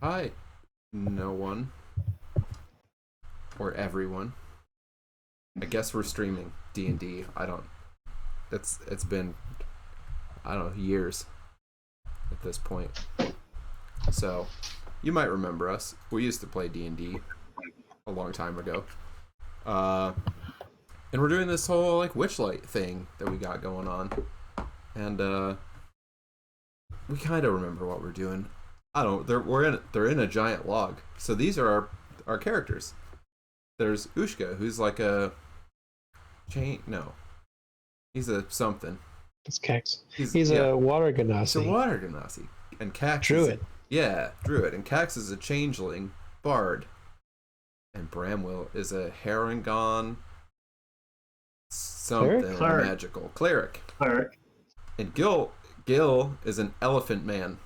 Hi, no one or everyone. I guess we're streaming D&D. I don't. It's been I don't know years at this point. So you might remember us. We used to play D&D a long time ago. Uh, and we're doing this whole like Witchlight thing that we got going on, and we kind of remember what we're doing. I don't. They're in a giant log. So these are our characters. There's Ushka, who's like a chain. No, he's a something. It's Kex. He's He's yeah. a water He's a genasi. water genasi. And Cax is Druid. yeah, druid. And Cax is a changeling bard. And Bramwell is a Harangon Cleric? something Cleric. magical cleric. Cleric. And Gil is an elephant man.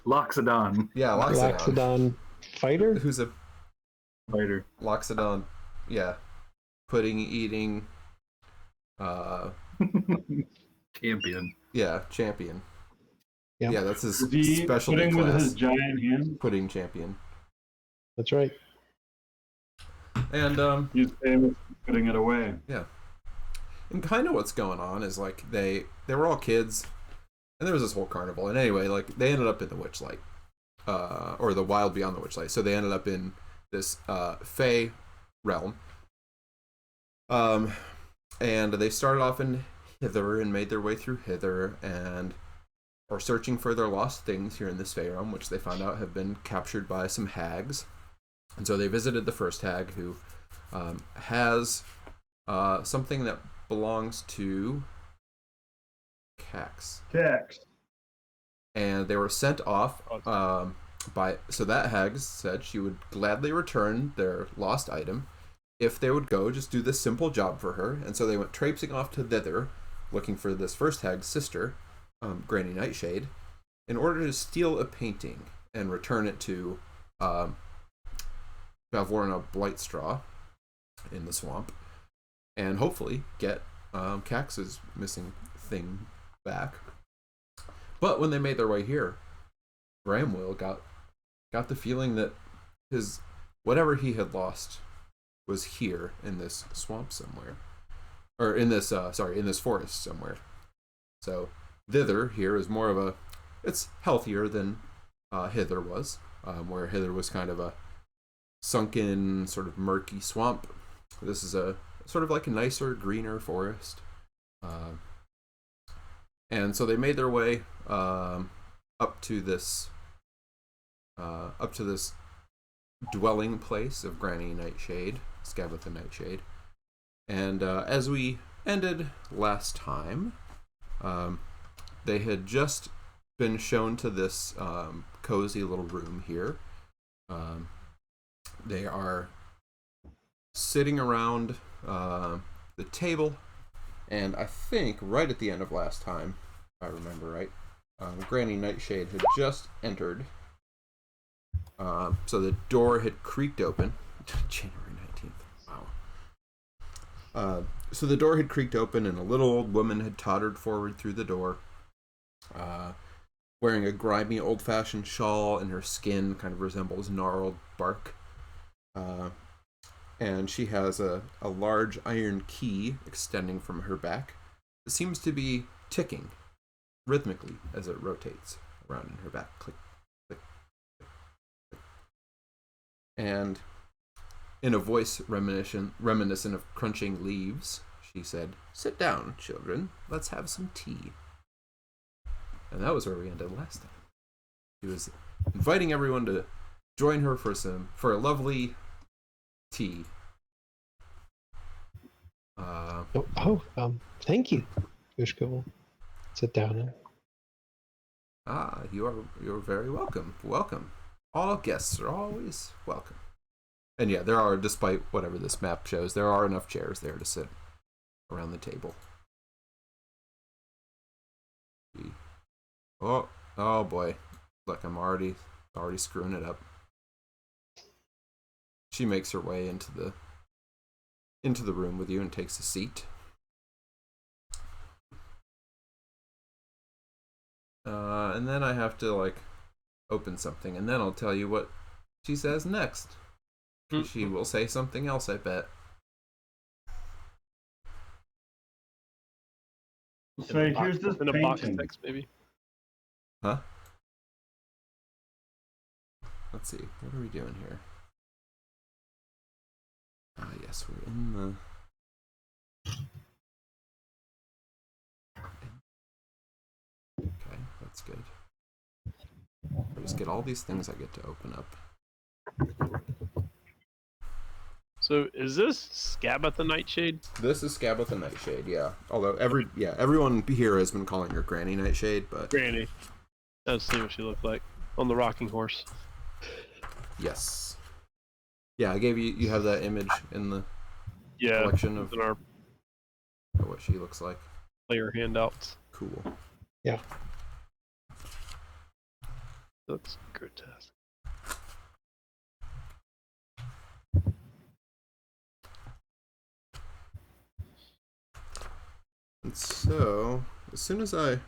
Loxodon. Yeah, Loxodon. Loxodon fighter? Who's a Fighter. Loxodon, yeah. Pudding eating Champion. yeah, champion. Yeah. Yeah, that's his Is he specialty putting with class. his giant hand? Pudding champion. That's right. And He's famous for putting it away. yeah. And kind of what's going on is like they were all kids, and there was this whole carnival. And anyway, like they ended up in the Witchlight, or the Wild Beyond the Witchlight. So they ended up in this Fey realm. And they started off in Hither and made their way through Hither and are searching for their lost things here in this Fey realm, which they found out have been captured by some hags. And so they visited the first hag, who has something that belongs to Cax. Cax. And they were sent off so that hag said she would gladly return their lost item if they would go just do this simple job for her. And so they went traipsing off to thither, looking for this first hag's sister, Granny Nightshade, in order to steal a painting and return it to Valvorna Blightstraw in the swamp, and hopefully get Cax's missing thing back. But when they made their way here, Bramwell got the feeling that his whatever he had lost was here in this swamp somewhere, or in this in this forest somewhere. So thither here is more of a, it's healthier than Hither was, where Hither was kind of a sunken, sort of murky swamp. This is a sort of like a nicer, greener forest. And so they made their way up to this dwelling place of Granny Nightshade, Scabatha Nightshade. And as we ended last time, they had just been shown to this cozy little room here. They are sitting around the table, and I think right at the end of last time, if I remember right, Granny Nightshade had just entered. So the door had creaked open. January 19th. Wow. So the door had creaked open, and a little old woman had tottered forward through the door, wearing a grimy old-fashioned shawl, and her skin kind of resembles gnarled bark. And she has a large iron key extending from her back. It seems to be ticking rhythmically as it rotates around in her back. Click, click, click, click. And in a voice reminiscent of crunching leaves, she said, "Sit down, children. Let's have some tea." And that was where we ended last time. She was inviting everyone to join her for a lovely tea. Thank you. Yushka will sit down now. You're very welcome. Welcome. All guests are always welcome. And yeah, there are, despite whatever this map shows, there are enough chairs there to sit around the table. Oh boy. Look, I'm already screwing it up. She makes her way into the room with you and takes a seat. And then I have to open something, and then I'll tell you what she says next. She will say something else, I bet. Say, here's this in a box painting. text, maybe. Huh? Let's see. What are we doing here? Ah, yes, we're in the... Okay, that's good. I just get all these things I get to open up. So is this Scabba the Nightshade? This is Scabba the Nightshade, yeah. Although everyone here has been calling her Granny Nightshade, but Granny. Let's see what she looked like on the rocking horse. yes. Yeah, I gave you have that image in the Yeah, collection of in our what she looks like. player handouts. Cool. Yeah. Looks grotesque. And so, as soon as I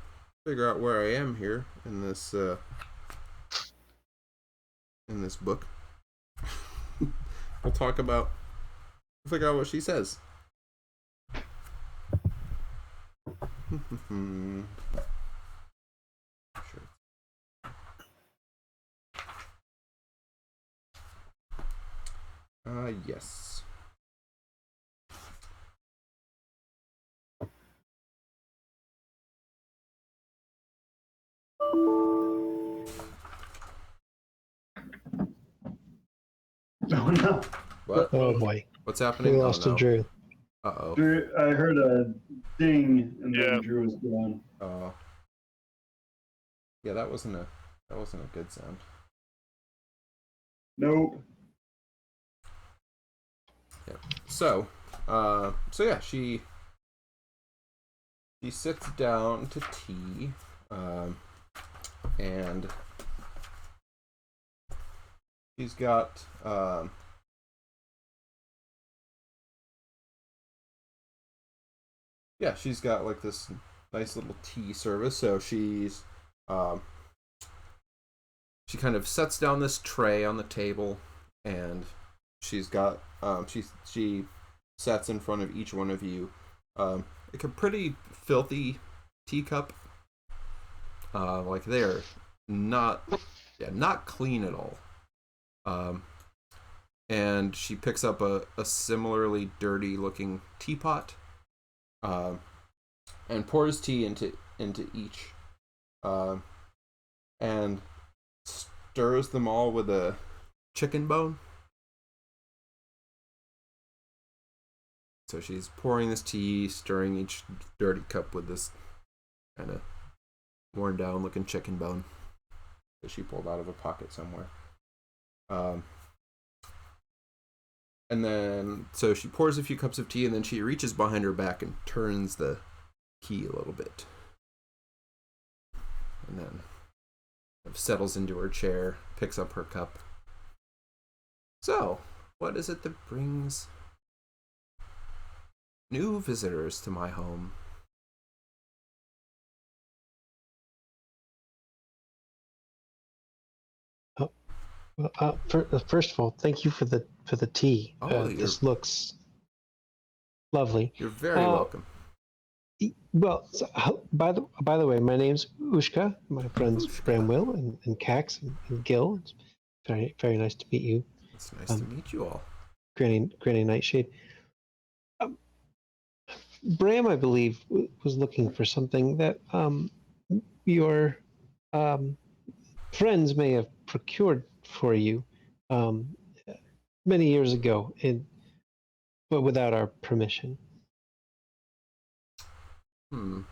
figure out where I am here in this book, we'll figure out what she says. Sure. Yes. Oh no. What? Oh boy. What's happening? We lost oh, a no. Drew. Uh-oh. Drew, I heard a ding and Yeah. then Drew was gone. Yeah, that wasn't a good sound. Nope. Yeah. So yeah, she sits down to tea, and she's got she's got like this nice little tea service. So she's she kind of sets down this tray on the table, and she's got she sets in front of each one of you like a pretty filthy teacup. Like they're not clean at all. And she picks up a similarly dirty looking teapot, and pours tea into each, and stirs them all with a chicken bone. So she's pouring this tea, stirring each dirty cup with this kind of worn down looking chicken bone that she pulled out of a pocket somewhere. And then, so she pours a few cups of tea, and then she reaches behind her back and turns the key a little bit. And then settles into her chair, picks up her cup. So, what is it that brings new visitors to my home? First of all, thank you for the tea. Oh, this looks lovely. You're very welcome. Well, so, by the way, my name's Ushka. My friends Bramwell and Cax and Gil. It's very very nice to meet you. It's nice to meet you all. Granny Nightshade. Bram, I believe, was looking for something that your friends may have procured for you many years ago, but without our permission.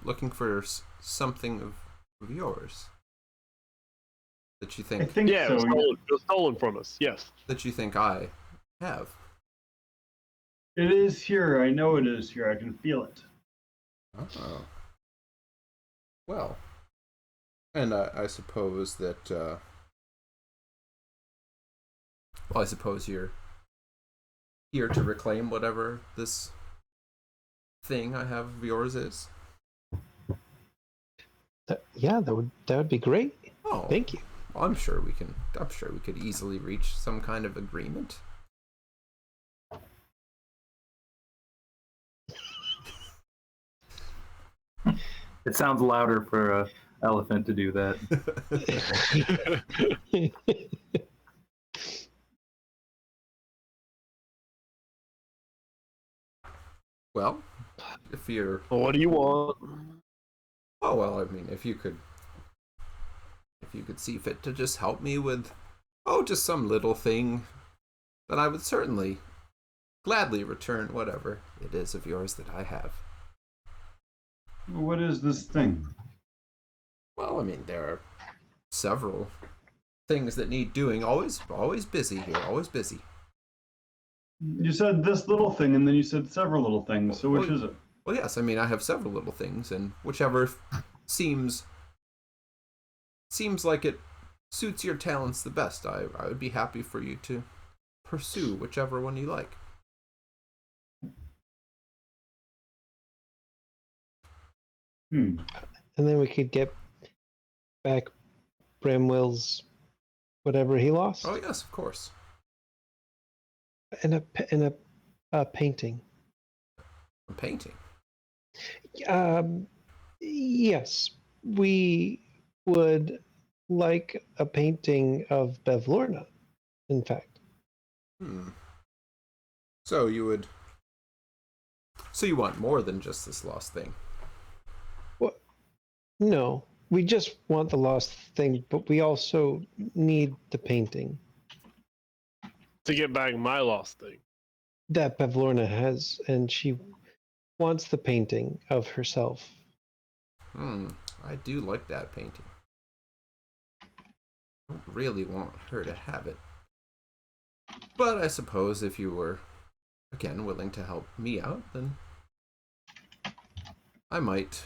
Looking for something of yours that you think. I think Yeah, so. it was stolen from us. Yes. That you think I have. It is here. I know it is here. I can feel it. Oh. Well. And I suppose that. Well, I suppose you're here to reclaim whatever this thing I have of yours is. That would be great. Oh, Thank you. I'm sure we can. I'm sure we could easily reach some kind of agreement. It sounds louder for a elephant to do that. Well, if you're, Well, what do you want? oh well, I mean, if you could see fit to just help me with, oh, just some little thing, then I would certainly gladly return whatever it is of yours that I have. What is this thing? Well, I mean, there are several things that need doing. Always busy here. Always busy. You said this little thing, and then you said several little things. So which is it? Well, yes. I mean, I have several little things, and whichever seems like it suits your talents the best, I would be happy for you to pursue whichever one you like. And then we could get back Bramwell's whatever he lost. Oh yes, of course. And a painting. A painting. Yes, we would like a painting of Bevlorna, in fact. So you want more than just this lost thing? What? No, we just want the lost thing, but we also need the painting To get back my lost thing. that Bevlorna has, and she wants the painting of herself. I do like that painting. I don't really want her to have it. But I suppose if you were, again, willing to help me out, then I might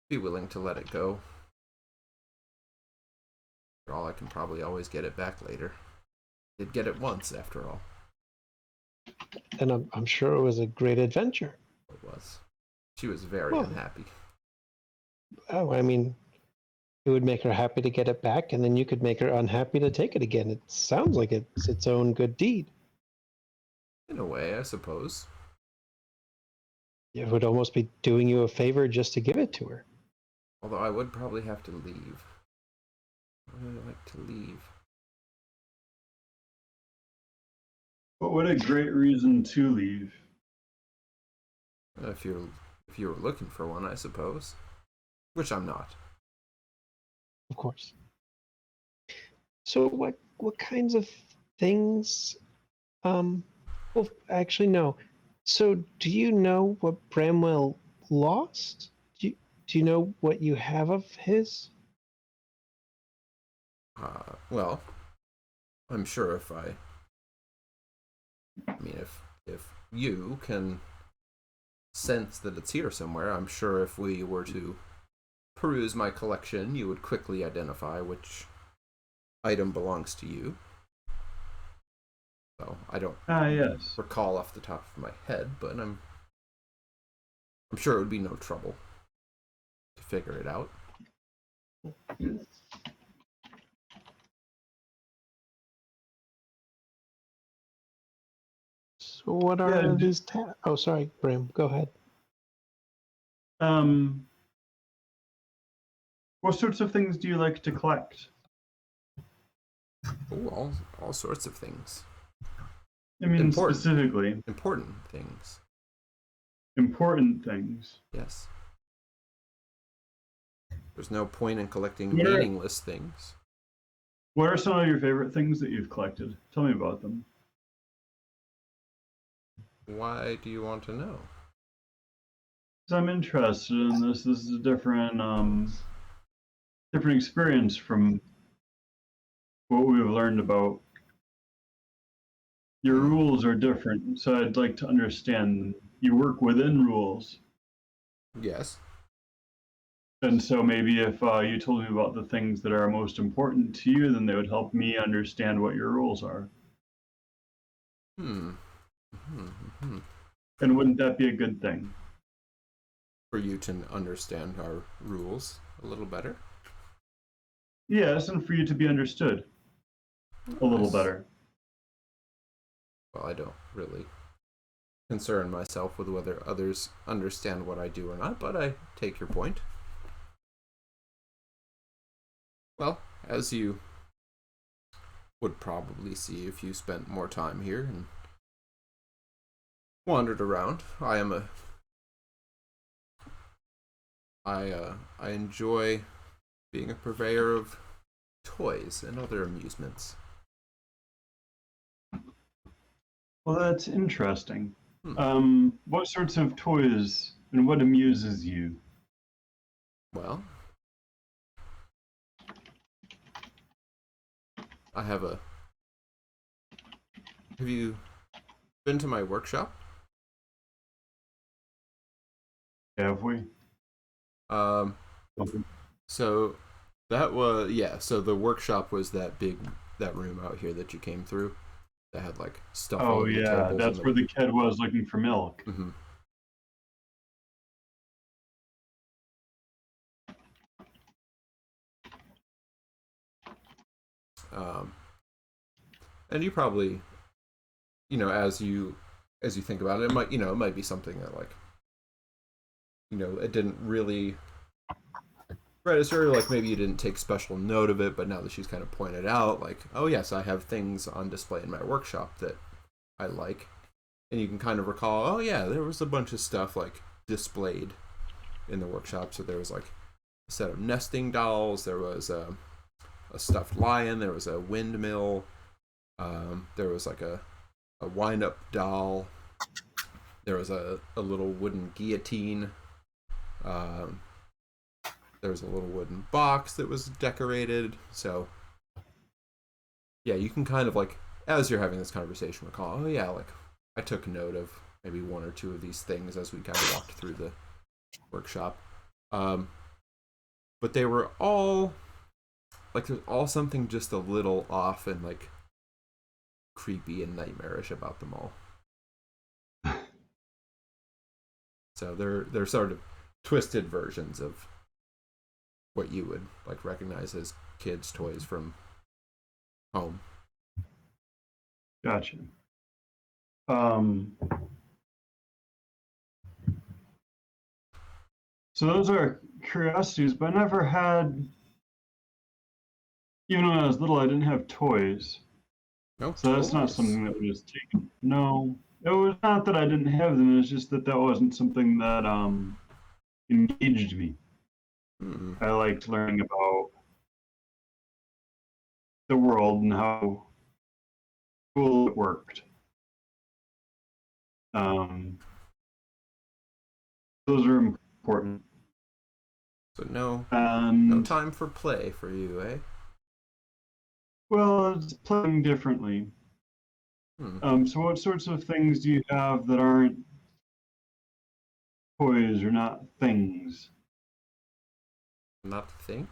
be willing to let it go. After all, I can probably always get it back later. Did get it once, after all. And I'm sure it was a great adventure. It was. She was very Well, unhappy. Oh, I mean, it would make her happy to get it back, and then you could make her unhappy to take it again. It sounds like it's its own good deed. In a way, I suppose. It would almost be doing you a favor just to give it to her. Although I would probably have to leave. I would like to leave. But what a great reason to leave. If you were looking for one, I suppose. Which I'm not. Of course. So what kinds of things well actually no. So do you know what Bramwell lost? Do you know what you have of his? Well, I'm sure if you can sense that it's here somewhere, I'm sure if we were to peruse my collection, you would quickly identify which item belongs to you. So I don't Yes. recall off the top of my head, but I'm sure it would be no trouble to figure it out. So what are Yeah, these oh sorry, Bram, go ahead. What sorts of things do you like to collect? Oh, all sorts of things. I mean, Important. specifically. Important things. Important things. Yes. There's no point in collecting What are- meaningless things. What are some of your favorite things that you've collected? Tell me about them. Why do you want to know? Because I'm interested in this. This is a different experience from what we've learned about. Your rules are different, so I'd like to understand. You work within rules, Yes. and so maybe if you told me about the things that are most important to you, then they would help me understand what your rules are. And wouldn't that be a good thing? For you to understand our rules a little better. Yes, and for you to be understood a little Nice. better. Well, I don't really concern myself with whether others understand what I do or not, but I take your point. Well, as you would probably see if you spent more time here and wandered around, I enjoy being a purveyor of toys and other amusements. Well, that's interesting. Hmm. What sorts of toys and what amuses you? Well, I have a. Have you been to my workshop? Have we? Um, so that was, yeah. So the workshop was that room out here that you came through that had like stuff all Oh over the yeah, tables. that's and where the kid was looking for milk. Mm-hmm. Um, and you probably, as you think about it, it might be something that like, it didn't really register, like maybe you didn't take special note of it, but now that she's kind of pointed out, like, oh yes, I have things on display in my workshop that I like, and you can kind of recall, oh yeah, there was a bunch of stuff like displayed in the workshop. So there was like a set of nesting dolls, there was a stuffed lion, there was a windmill, there was like a wind-up doll, there was a little wooden guillotine, um, there was a little wooden box that was decorated. So yeah, you can kind of like, as you're having this conversation, recall, oh yeah, like I took note of maybe one or two of these things as we kind of walked through the workshop. But they were all like, there's all something just a little off and like creepy and nightmarish about them all. So they're sort of twisted versions of what you would like recognize as kids' toys from home. Gotcha. So those are curiosities, but I never had. Even when I was little, I didn't have toys, No so that's not toys. something that was taken. No, it was not that I didn't have them. It's just that that wasn't something that engaged me. Mm-mm. I liked learning about the world and how cool it worked. Those are important. So no And time for play for you, eh? well, it's playing differently. Hmm. So what sorts of things do you have that aren't toys or not things? Not the thing.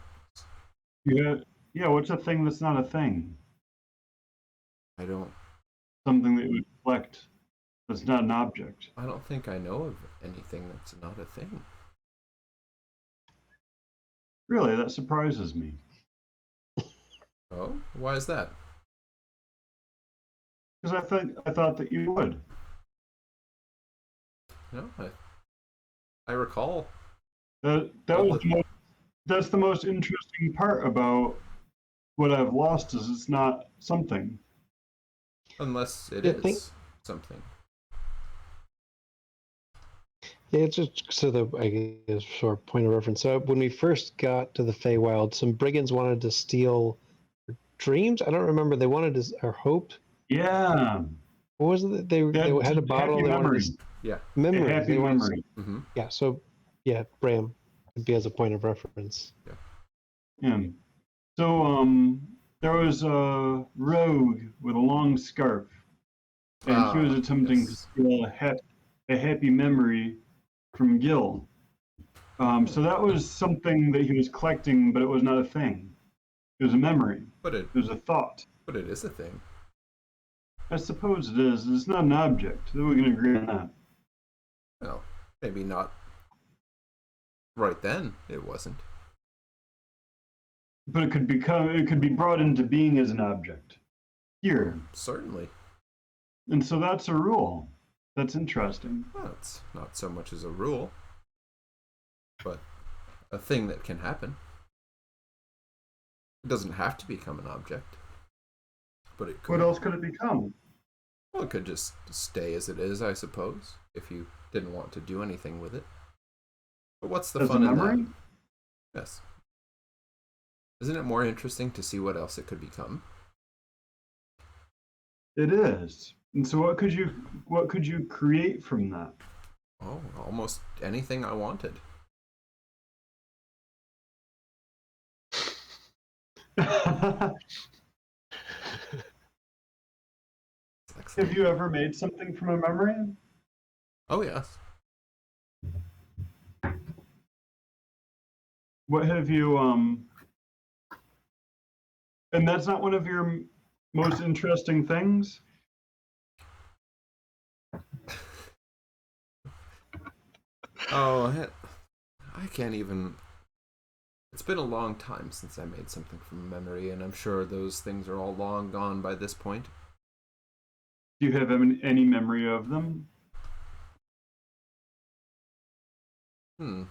Yeah, what's a thing that's not a thing? I don't. Something that you would collect that's not an object. I don't think I know of anything that's not a thing. Really, that surprises me. Oh, why is that? Because I thought that you would. No, I recall. That was that's the most interesting part about what I've lost is it's not something. Unless it I is think something. yeah, it's just so the I guess for point of reference. So when we first got to the Feywild, some brigands wanted to steal dreams. I don't remember. They wanted to or hoped. Yeah, What was it? That they that's had a a bottle. happy They wanted memory. to Yeah. A memories. happy They wanted. memory. Mm-hmm. Yeah. So yeah, Bram could be as a point of reference. Yeah. So there was a rogue with a long scarf, and he was attempting to Yes. steal a happy memory from Gil. So that was something that he was collecting, but it was not a thing. It was a memory. But It was a thought. it is a thing. I suppose it is. It's not an object. We can agree on that. Well, maybe not right then. It wasn't. but it could be brought into being as an object here. Certainly. And so that's a rule. That's interesting. Well, it's not so much as a rule, but a thing that can happen. It doesn't have to become an object, but it could. What else could it become? Well, it could just stay as it is, I suppose, if you didn't want to do anything with it. But what's the As a fun in memory? that? Yes. Isn't it more interesting to see what else it could become? It is. And so what could you create from that? Oh, almost anything I wanted. Have you ever made something from a memory? Oh, yes. What have you and that's not one of your most interesting things? Oh, I can't even. It's been a long time since I made something from memory, and I'm sure those things are all long gone by this point. Do you have any memory of them? Can't,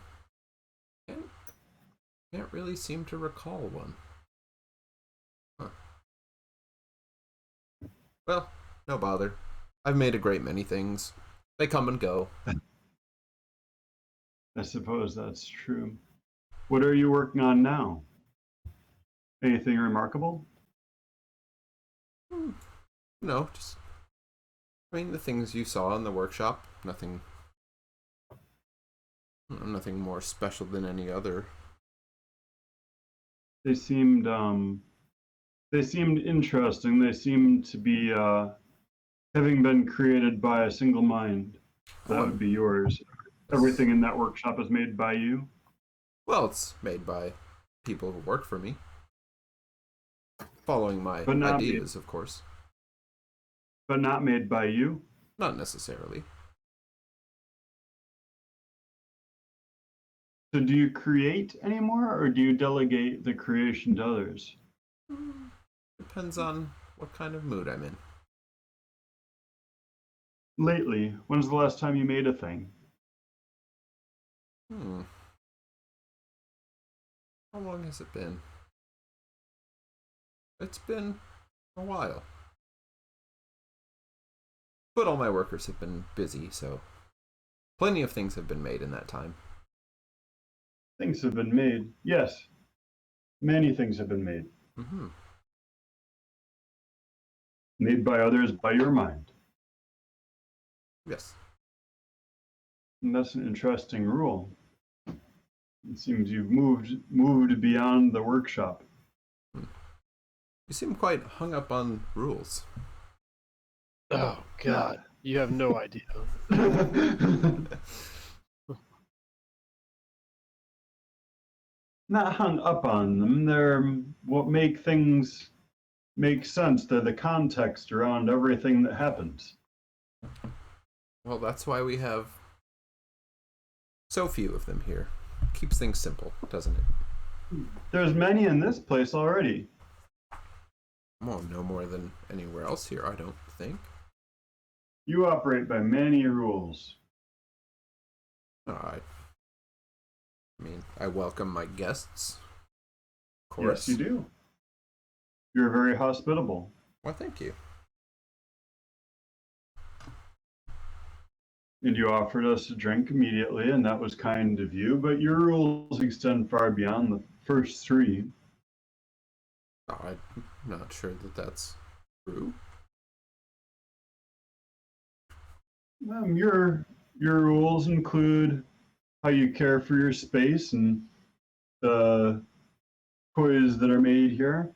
can't really seem to recall one. Huh. Well, no bother. I've made a great many things. They come and go. I suppose that's true. What are you working on now? Anything remarkable? No, just. I mean, the things you saw in the workshop. Nothing more special than any other. They seemed interesting. They seemed to be having been created by a single mind. That would be yours. Everything in that workshop is made by you. Well, it's made by people who work for me. Following my But not ideas, of course. But not made by you. Not necessarily. So do you create anymore, or do you delegate the creation to others? Depends on what kind of mood I'm in. Lately, when's the last time you made a thing? How long has it been? It's been a while. But all my workers have been busy, so plenty of things have been made in that time. Things have been made. Yes. Many things have been made. Mm-hmm. Made by others by your mind. Yes. And that's an interesting rule. It seems you've moved beyond the workshop. You seem quite hung up on rules. Oh God, you have no idea. Not hung up on them. They're what make things make sense. They're the context around everything that happens. Well, that's why we have so few of them here. Keeps things simple, doesn't it? There's many in this place already. Well, no more than anywhere else here, I don't think. You operate by many rules. I mean, I welcome my guests. Of course. Yes, you do. You're very hospitable. Well, thank you. And you offered us a drink immediately, and that was kind of you, but your rules extend far beyond the first three. Oh, I'm not sure that that's true. Your rules include how you care for your space and the toys that are made here.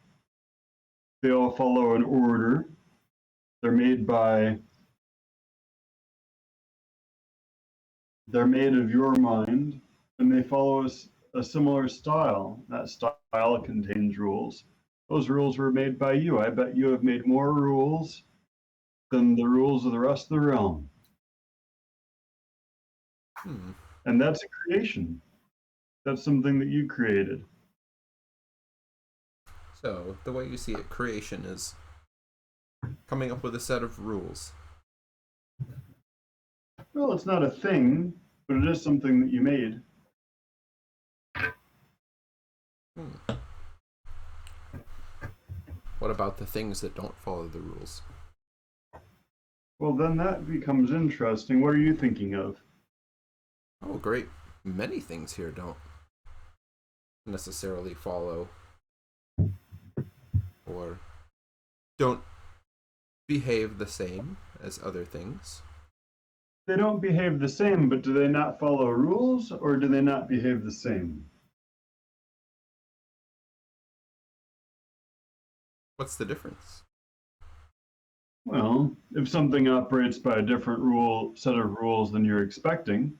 They all follow an order. They're made of your mind, and they follow a similar style. That style contains rules. Those rules were made by you. I bet you have made more rules than the rules of the rest of the realm. And that's a creation. That's something that you created. So, the way you see it, creation is coming up with a set of rules. Well, it's not a thing, but it is something that you made. What about the things that don't follow the rules? Well, then that becomes interesting. What are you thinking of? Oh, great. Many things here don't necessarily follow or don't behave the same as other things. They don't behave the same, but do they not follow rules, or do they not behave the same? What's the difference? Well, if something operates by a different set of rules than you're expecting,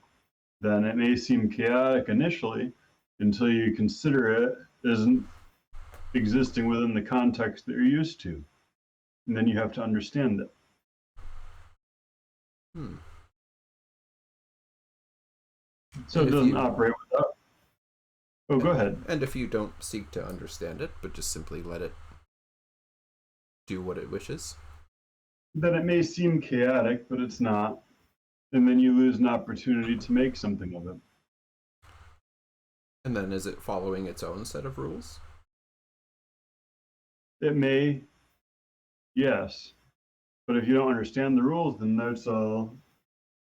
then it may seem chaotic initially until you consider it isn't existing within the context that you're used to. And then you have to understand it. So And it if doesn't you- operate without. Oh, go ahead. And if you don't seek to understand it, but just simply let it do what it wishes. Then it may seem chaotic, but it's not. And then you lose an opportunity to make something of it. And then is it following its own set of rules? It may, yes. But if you don't understand the rules, then there's a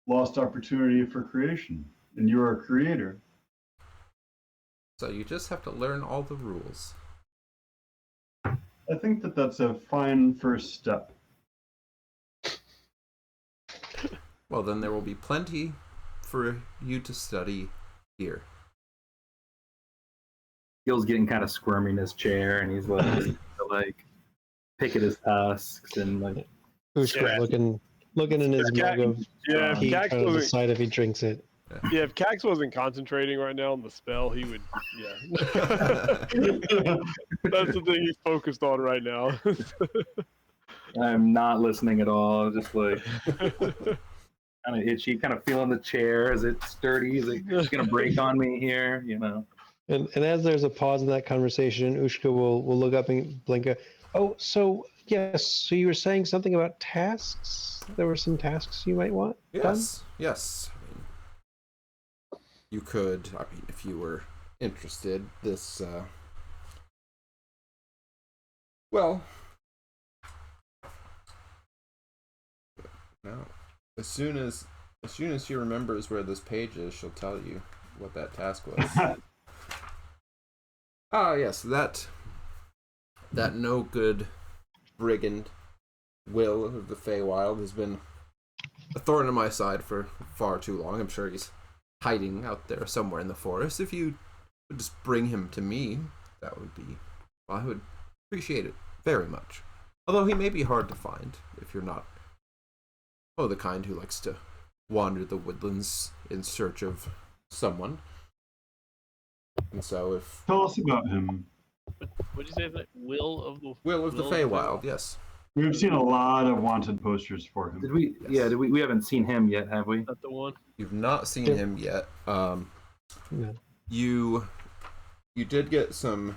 lost opportunity for creation. And you're a creator. So you just have to learn all the rules. I think that that's a fine first step. Well, then there will be plenty for you to study here. Gil's getting kind of squirmy in his chair, and he's like pick at his tusks and like. Ushka Yeah. looking in his mug of Yeah, if tea, Cax trying to wasn't, decide if he drinks it. yeah, if Cax wasn't concentrating right now on the spell, he would. Yeah, that's the thing he's focused on right now. I'm not listening at all. Just like kind of itchy, kind of feeling the chair as it's sturdy. Is it gonna break on me here? You know. And as there's a pause in that conversation, Ushka will look up and blink. Oh, so yes, so you were saying something about tasks? There were some tasks you might want done? Yes. You could, if you were interested, well, no. As soon as she remembers where this page is, she'll tell you what that task was. Yes, that no good brigand Will of the Feywild has been a thorn in my side for far too long. I'm sure he's hiding out there somewhere in the forest. If you would just bring him to me, that would be, well, I would appreciate it very much. Although he may be hard to find if you're not, the kind who likes to wander the woodlands in search of someone. And so if... Tell us about him. What'd you say? That Will of the Feywild, yes. We've seen a lot of wanted posters for him. Did we? Yes. Yeah. Did we? We haven't seen him yet, have we? Is that the one? You've not seen Yep. him yet. No. You did get some.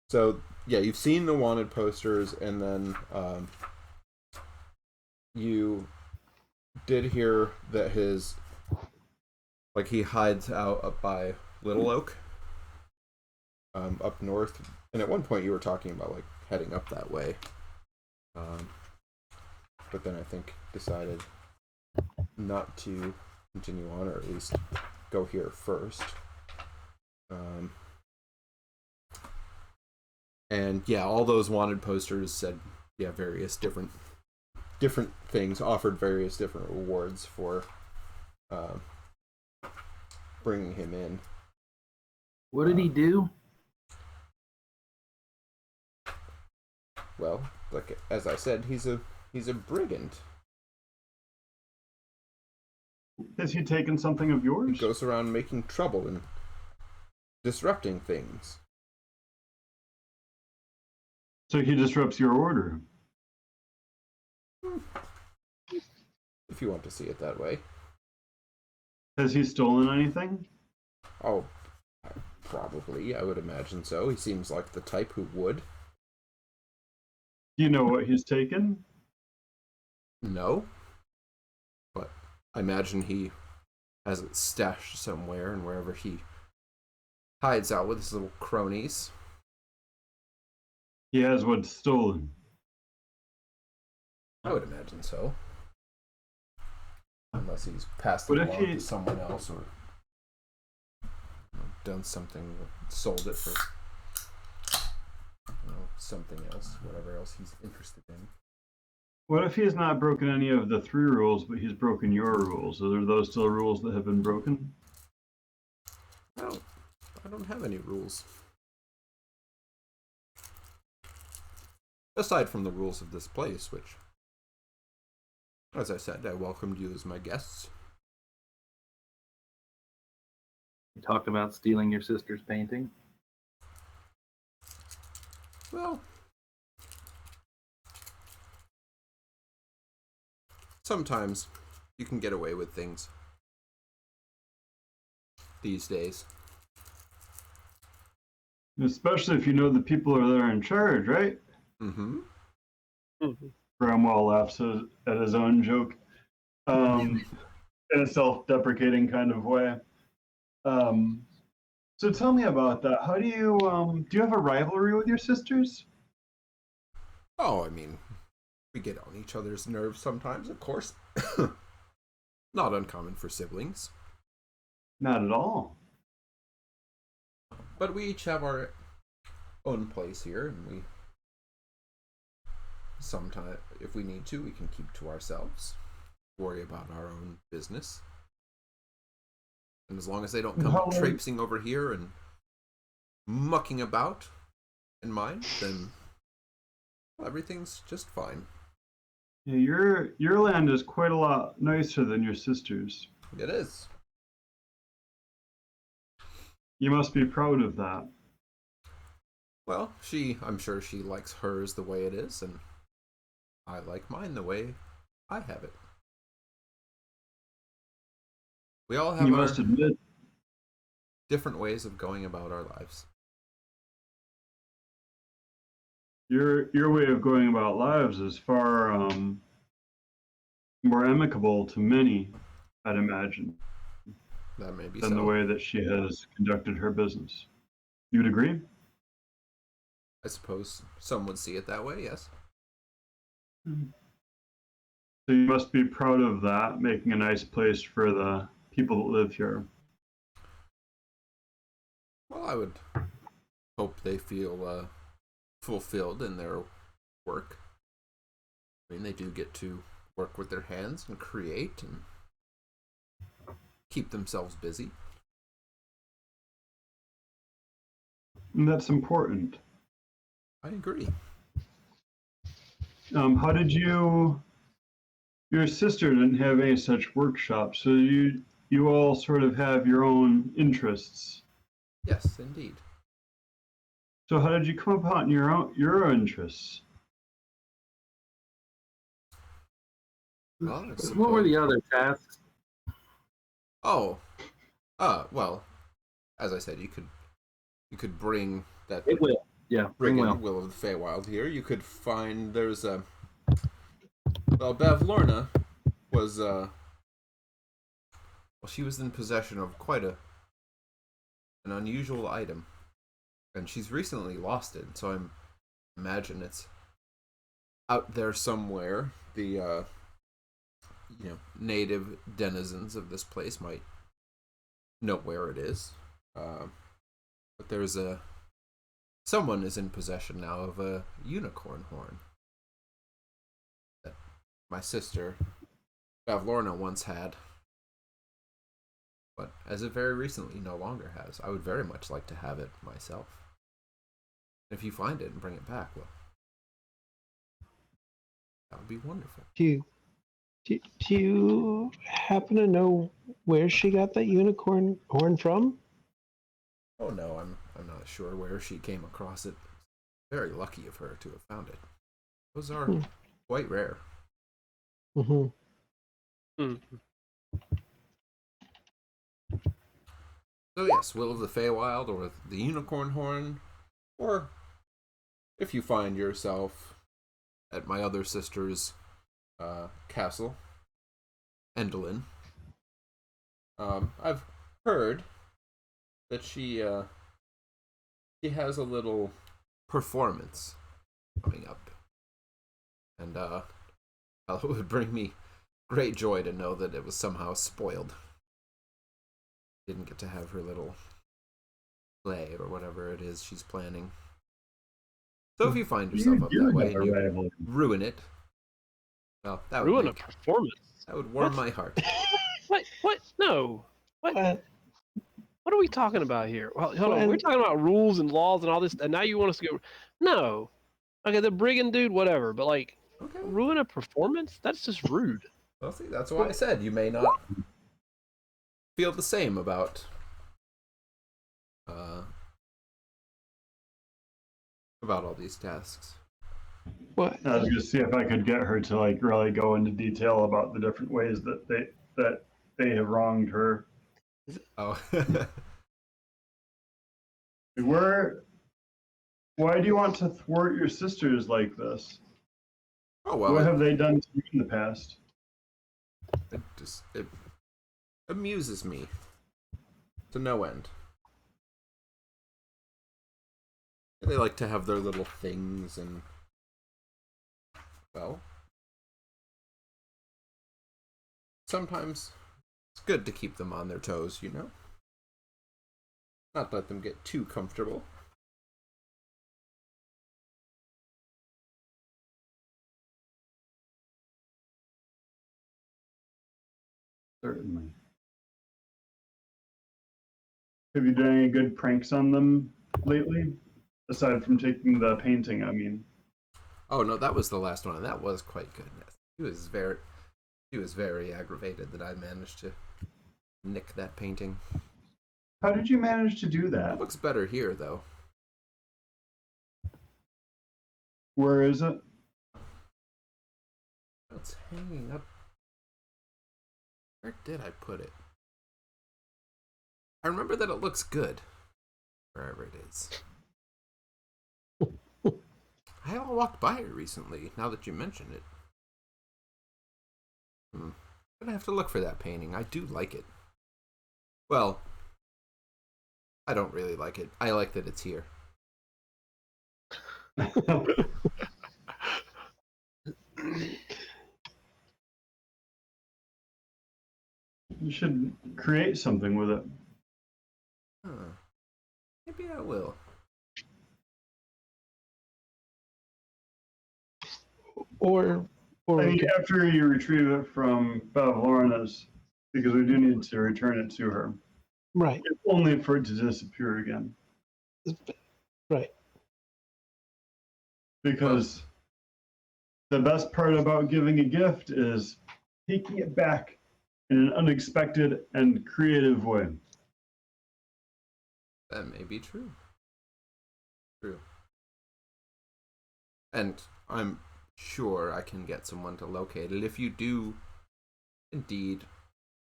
So yeah, you've seen the wanted posters, and then you did hear that he hides out up by Little Oak, up north. And at one point, you were talking about like heading up that way, but then I think decided not to continue on, or at least go here first. And yeah, all those wanted posters said, various different things, offered various different rewards for bringing him in. What did he do? Well, like as I said, he's a brigand. Has he taken something of He yours? goes around making trouble and disrupting things. So he disrupts your order. If you want to see it that way. Has he stolen anything? Oh, Probably, I would imagine so. He seems like the type who would. Do you know what he's taken? No. But I imagine he has it stashed somewhere, and wherever he hides out with his little cronies. He has what's stolen. I would imagine so. Unless he's passed What it if along he- to someone else, or done something, sold it for something else, whatever else he's interested in. What if he has not broken any of the 3 rules, but he's broken your rules? Are those still rules that have been broken? Well, I don't have any rules. Aside from the rules of this place, which, as I said, I welcomed you as my guests. You talked about stealing your sister's painting. Well, sometimes you can get away with things these days. Especially if you know the people that are in charge, right? Mm-hmm. Bramwell laughs at his own joke in a self-deprecating kind of way. So tell me about that. How do you have a rivalry with your sisters? Oh, I mean, we get on each other's nerves sometimes, of course. Not uncommon for siblings. Not at all. But we each have our own place here, and we sometimes, if we need to, we can keep to ourselves, worry about our own business. And as long as they don't come traipsing over here and mucking about in mine, then everything's just fine. Yeah, your land is quite a lot nicer than your sister's. It is. You must be proud of that. Well, I'm sure she likes hers the way it is, and I like mine the way I have it. We all have You our must admit, different ways of going about our lives. your way of going about lives is far more amicable to many, I'd imagine, That may be than so. the way that she has conducted her business. You'd agree? I suppose some would see it that way, yes. So you must be proud of that, making a nice place for the people that live here. Well, I would hope they feel fulfilled in their work. I mean, they do get to work with their hands and create and keep themselves busy. And that's important. I agree. How did your sister didn't have any such workshops, so you all sort of have your own interests. Yes, indeed. So how did you come upon your interests? Well, I What were suppose- the other tasks? Oh, well, as I said, you could bring that. It will. Yeah, Bring it in the will. will of the Feywild here. You could find there's a. Well, Bev Lorna was she was in possession of quite an unusual item, and she's recently lost it. So I imagine it's out there somewhere. The native denizens of this place might know where it is, but there's someone is in possession now of a unicorn horn that my sister Bavlorna once had, but as of very recently no longer has. I would very much like to have it myself. If you find it and bring it back, well, that would be wonderful. Do you happen to know where she got that unicorn horn from? Oh no, I'm not sure where she came across it. Very lucky of her to have found it. Those are quite rare. Mm-hmm. Hmm. So yes, Will of the Feywild or the Unicorn Horn, or if you find yourself at my other sister's castle, Endelin. I've heard that she has a little performance coming up, and it would bring me great joy to know that it was somehow spoiled. Didn't get to have her little play or whatever it is she's planning. So if you find yourself up that way and you ruin it, well, that would Ruin a performance. that would warm my heart. What? What? No. What? What are we talking about here? Well, hold on. We're talking about rules and laws and all this, and now you want us to go? No. Okay, the brigand dude, whatever. But like, Okay. ruin a performance? That's just rude. Well, see, that's why I said you may not feel the same about all these tasks. What? I was going to see if I could get her to like really go into detail about the different ways that they have wronged her. Oh. Why do you want to thwart your sisters like this? Oh well. What have they done to you in the past? It amuses me to no end. They like to have their little things, and well, sometimes it's good to keep them on their toes, you know? Not let them get too comfortable. Certainly. Have you done any good pranks on them lately? Aside from taking the painting, I mean. Oh no, that was the last one, and that was quite good. He was very aggravated that I managed to nick that painting. How did you manage to do that? It looks better here, though. Where is it? It's hanging up. Where did I put it? I remember that it looks good, wherever it is. I haven't walked by it recently, now that you mention it. I'm gonna have to look for that painting. I do like it. Well, I don't really like it. I like that it's here. You should create something with it. Huh. Maybe I will. Or I mean, after you retrieve it from Bavlorna's, because we do need to return it to her. right, If only for it to disappear again. right. Because the best part about giving a gift is taking it back in an unexpected and creative way. That may be true. True. And I'm sure I can get someone to locate it. If you do indeed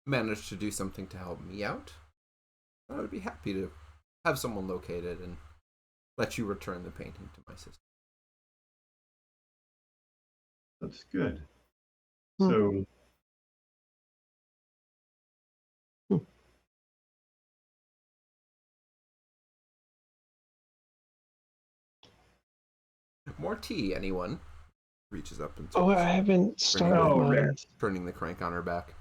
manage to do something to help me out, I would be happy to have someone locate it and let you return the painting to my sister. That's good. Hmm. So More tea, anyone? Reaches up and Oh, I haven't started Oh, mine. man. turning the crank on her back.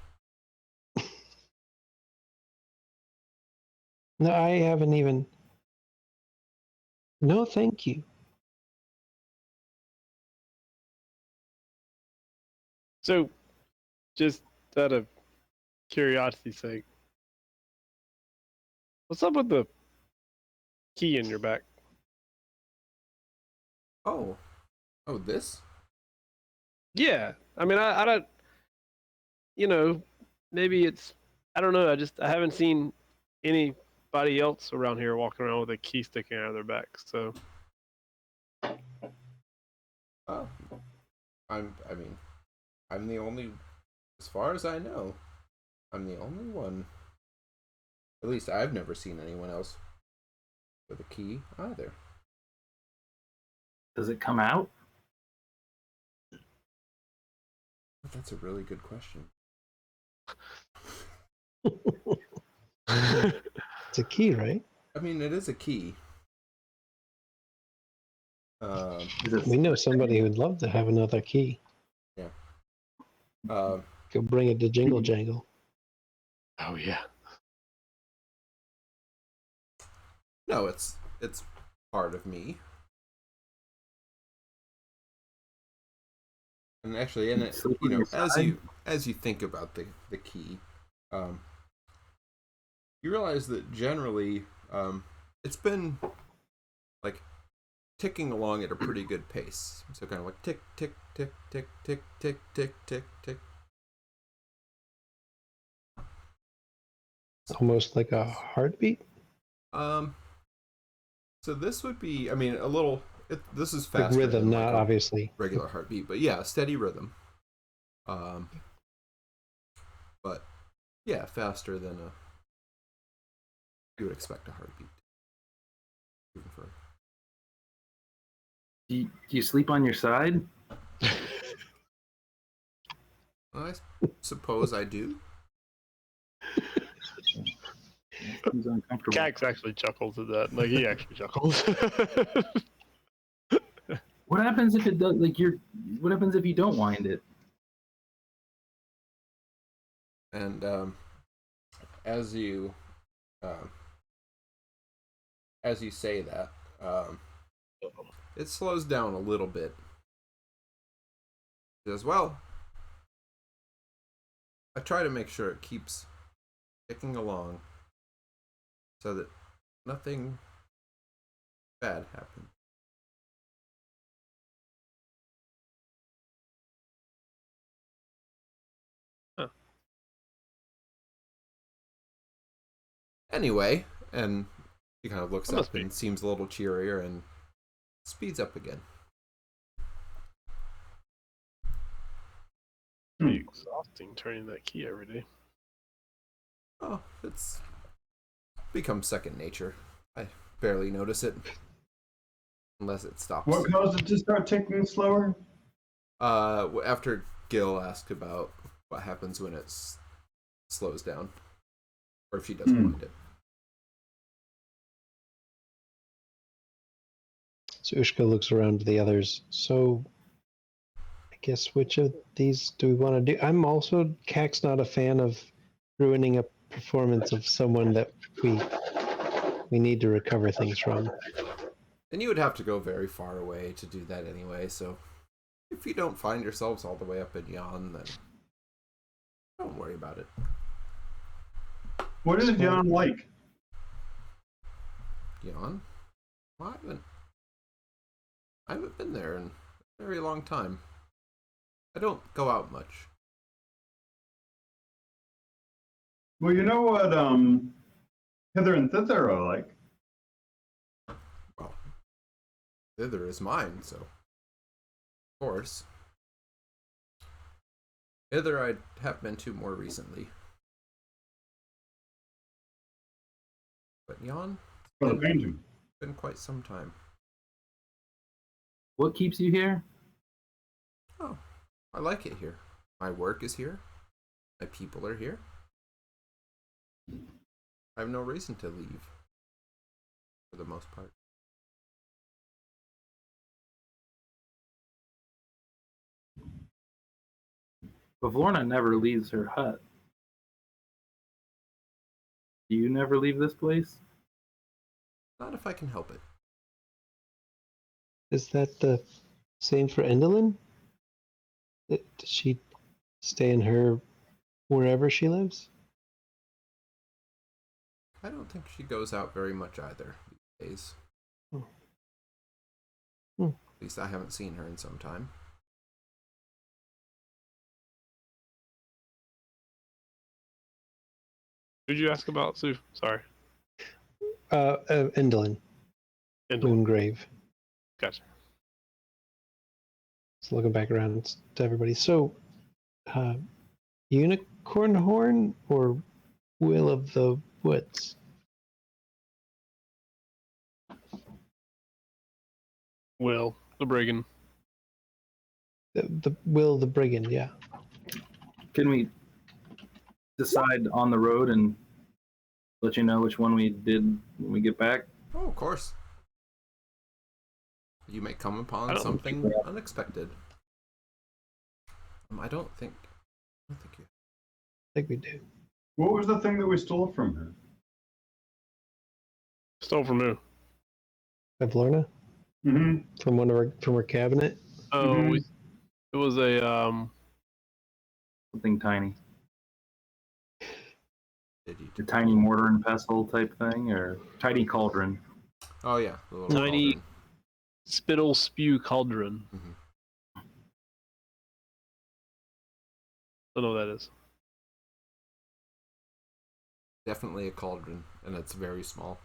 No, I haven't even. No, thank you. So, just out of curiosity's sake, what's up with the key in your back? Oh, this? Yeah, I mean, I don't, maybe it's, I don't know. I haven't seen anybody else around here walking around with a key sticking out of their back. So, Oh, I'm the only, as far as I know, I'm the only one At least I've never seen anyone else with a key either. Does it come out? That's a really good question. It's a key, right? I mean, it is a key. Is it We know somebody who'd love to have another key. Uh, Go bring it to Jingle Jangle. Oh yeah. no, it's part of me. And actually, in it, Sleep you on know, your side? as you think about the key, you realize that generally, it's been like ticking along at a pretty good pace. So kind of like tick tick tick tick tick tick tick tick tick. Almost like a heartbeat. So this would be, I mean, a little. This is Like faster rhythm, than not like a obviously. regular heartbeat, but yeah, steady rhythm. But yeah, faster than you would expect a heartbeat. Even for Do you sleep on your side? I suppose I do. He's uncomfortable. Cax actually chuckles at that. Like he actually chuckles. What happens if it does? Like what happens if you don't wind it? And as you say that, it slows down a little bit. It says, well, I try to make sure it keeps ticking along so that nothing bad happens. Huh. Anyway, and he kind of looks That must up be. and seems a little cheerier and speeds up again. Pretty exhausting turning that key every day. Oh, it's become second nature. I barely notice it unless it stops. What caused it to start ticking slower? After Gil asked about what happens when it slows down, or if she doesn't mind it. So Ushka looks around to the others. So I guess which of these do we want to do? I'm also Cax not a fan of ruining a performance of someone that we need to recover things from. And you would have to go very far away to do that anyway, so if you don't find yourselves all the way up in Yon, then don't worry about it. What is Jan like? Yon? Well, I haven't been there in a very long time. I don't go out much. Well, you know what hither and thither are like. Well, thither is mine, so of course. Hither I have been to more recently. But Yon, For the painting. been quite some time. What keeps you here? Oh, I like it here. My work is here. My people are here. I have no reason to leave, for the most part. Bavlorna never leaves her hut. Do you never leave this place? Not if I can help it. Is that the same for Endelyn? Does she stay in her wherever she lives? I don't think she goes out very much either these days. Oh. Hmm. At least I haven't seen her in some time. Who'd you ask about, Sue? Sorry. Endelyn. Indolent. Moongrave. Gotcha. So looking back around to everybody. So, unicorn horn or will of the woods. Will the brigand? The will the brigand, yeah. Can we decide on the road and let you know which one we did when we get back? Oh, of course. You may come I upon don't something think- unexpected. I don't think you. I think we do. What was the thing that we stole from her? Stole from who? Of Lorna? Mm-hmm. From her cabinet? Oh, Mhm. it was a Something tiny. Did you A tiny mortar and pestle type thing, or tiny cauldron. Oh yeah, the little Tiny- cauldron. spittle spew cauldron. Mhm. Don't know what that is. Definitely a cauldron, and it's very small.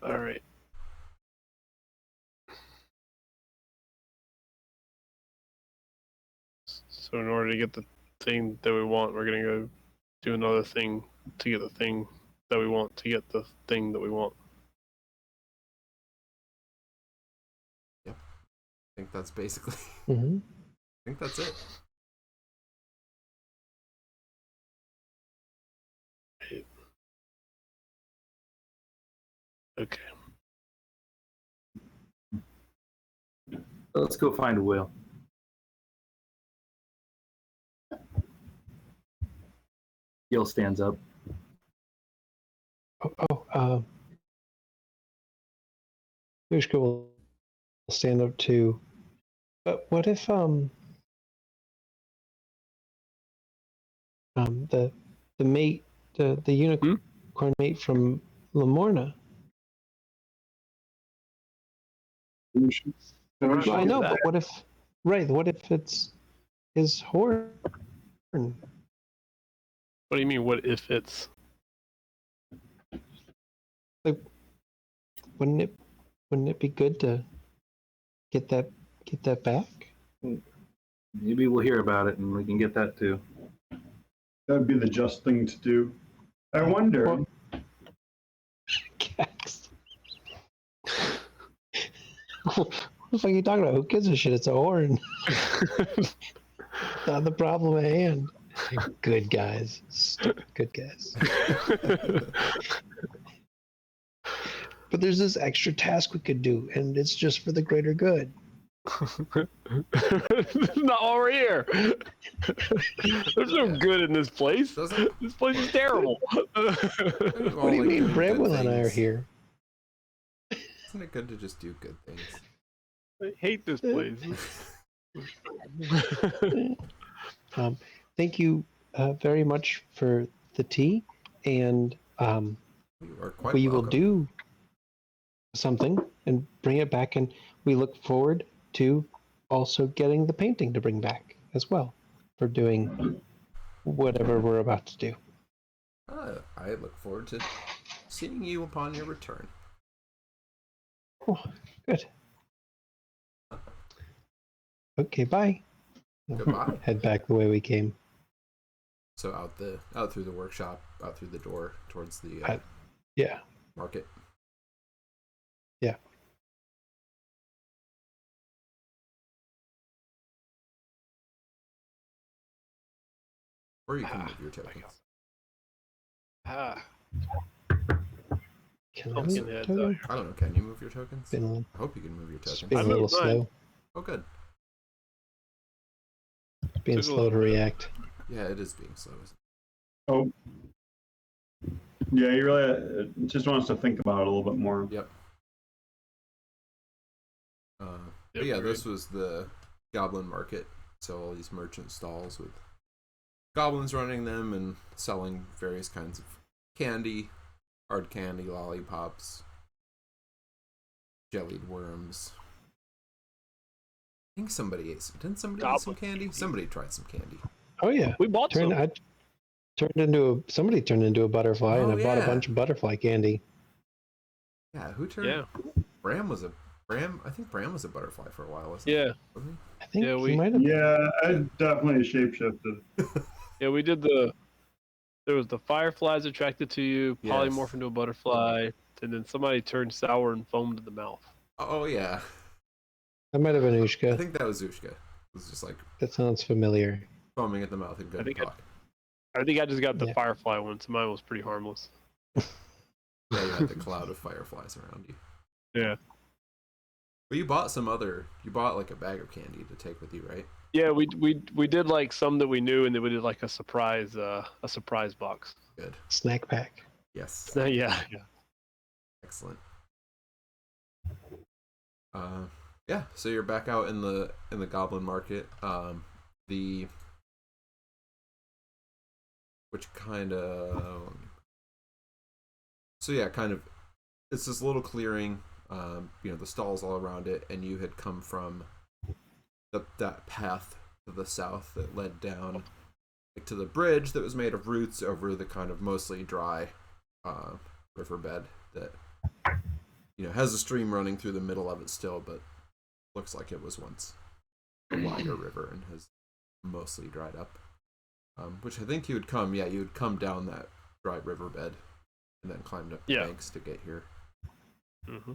All right. So in order to get the thing that we want, we're gonna go do another thing to get the thing that we want to get the thing that we want. I think that's basically. Mm-hmm. I think that's it. Okay. Let's go find Will. Gil stands up. Yushka will stand up too. But what if the mate the unicorn mate from Lamorna? Well, I know, but what if what if it's his horn? What do you mean? What if it's? Wouldn't it be good to get that back? Maybe we'll hear about it and we can get that too. That would be the just thing to do. I wonder. Well- Cax. What the fuck are you talking about? Who gives a shit? It's a horn. Not the problem at hand. Good guys. Stupid good guys. But there's this extra task we could do, and it's just for the greater good. Not while we're here. There's no good in this place. Doesn't This place is terrible. What do you mean? Bramwell and I are here. Isn't it good to just do good things? I hate this place. Thank you very much for the tea, and You are quite we will welcome. do something and bring it back, and we look forward to also getting the painting to bring back as well for doing whatever we're about to do. I look forward to seeing you upon your return. Oh, good. Okay, bye. Goodbye. Head back the way we came. So out through the workshop, out through the door towards the Yeah. market. Yeah. Or you can move your tokens. Ah, Can I pumpkin move heads token? out here. I don't know. Can you move your tokens? Been a little, I hope you can move your tokens. been a I little moved mine. slow. Oh, good. Being Took a slow little to bit. react. Yeah, it is being slow. Isn't Oh. Yeah, you really just want us to think about it a little bit more. it? Yep. Yep, But yeah, we're this was the goblin market. So all these merchant stalls with goblins running them and selling various kinds of candy, hard candy, lollipops, jellied worms. I think somebody ate some. Didn't somebody eat some Goblin candy? candy. Somebody tried some candy. Oh yeah. We bought some. Somebody turned into a butterfly, and Oh, I bought a yeah. bunch of butterfly candy. Yeah, who turned? Yeah. I think Bram was a butterfly for a while, wasn't Yeah. he? Wasn't I think Yeah, he we- might have. Yeah, I definitely shapeshifted. Yeah, we did there was the fireflies attracted to you, Yes. polymorph into a butterfly, and then somebody turned sour and foamed in the mouth. Oh yeah, That might have been I Ushka. think that was Zushka. It was just like That sounds familiar. foaming at the mouth and couldn't talk. I think I just got the Yeah. firefly one, so mine was pretty harmless. Yeah, you had the cloud of fireflies around you. Yeah. But you bought like a bag of candy to take with you, right? Yeah, we did like some that we knew, and then we did like a surprise box. Good. Snack pack. Yes. So, yeah. Excellent. Yeah. So you're back out in the Goblin Market. Which kind of. So yeah, kind of. It's this little clearing. The stalls all around it, and you had come from that path to the south that led down to the bridge that was made of roots over the kind of mostly dry riverbed that has a stream running through the middle of it still, but looks like it was once a wider river and has mostly dried up. Which I think you would come down that dry riverbed and then climbed up the banks to get here. Mm-hmm.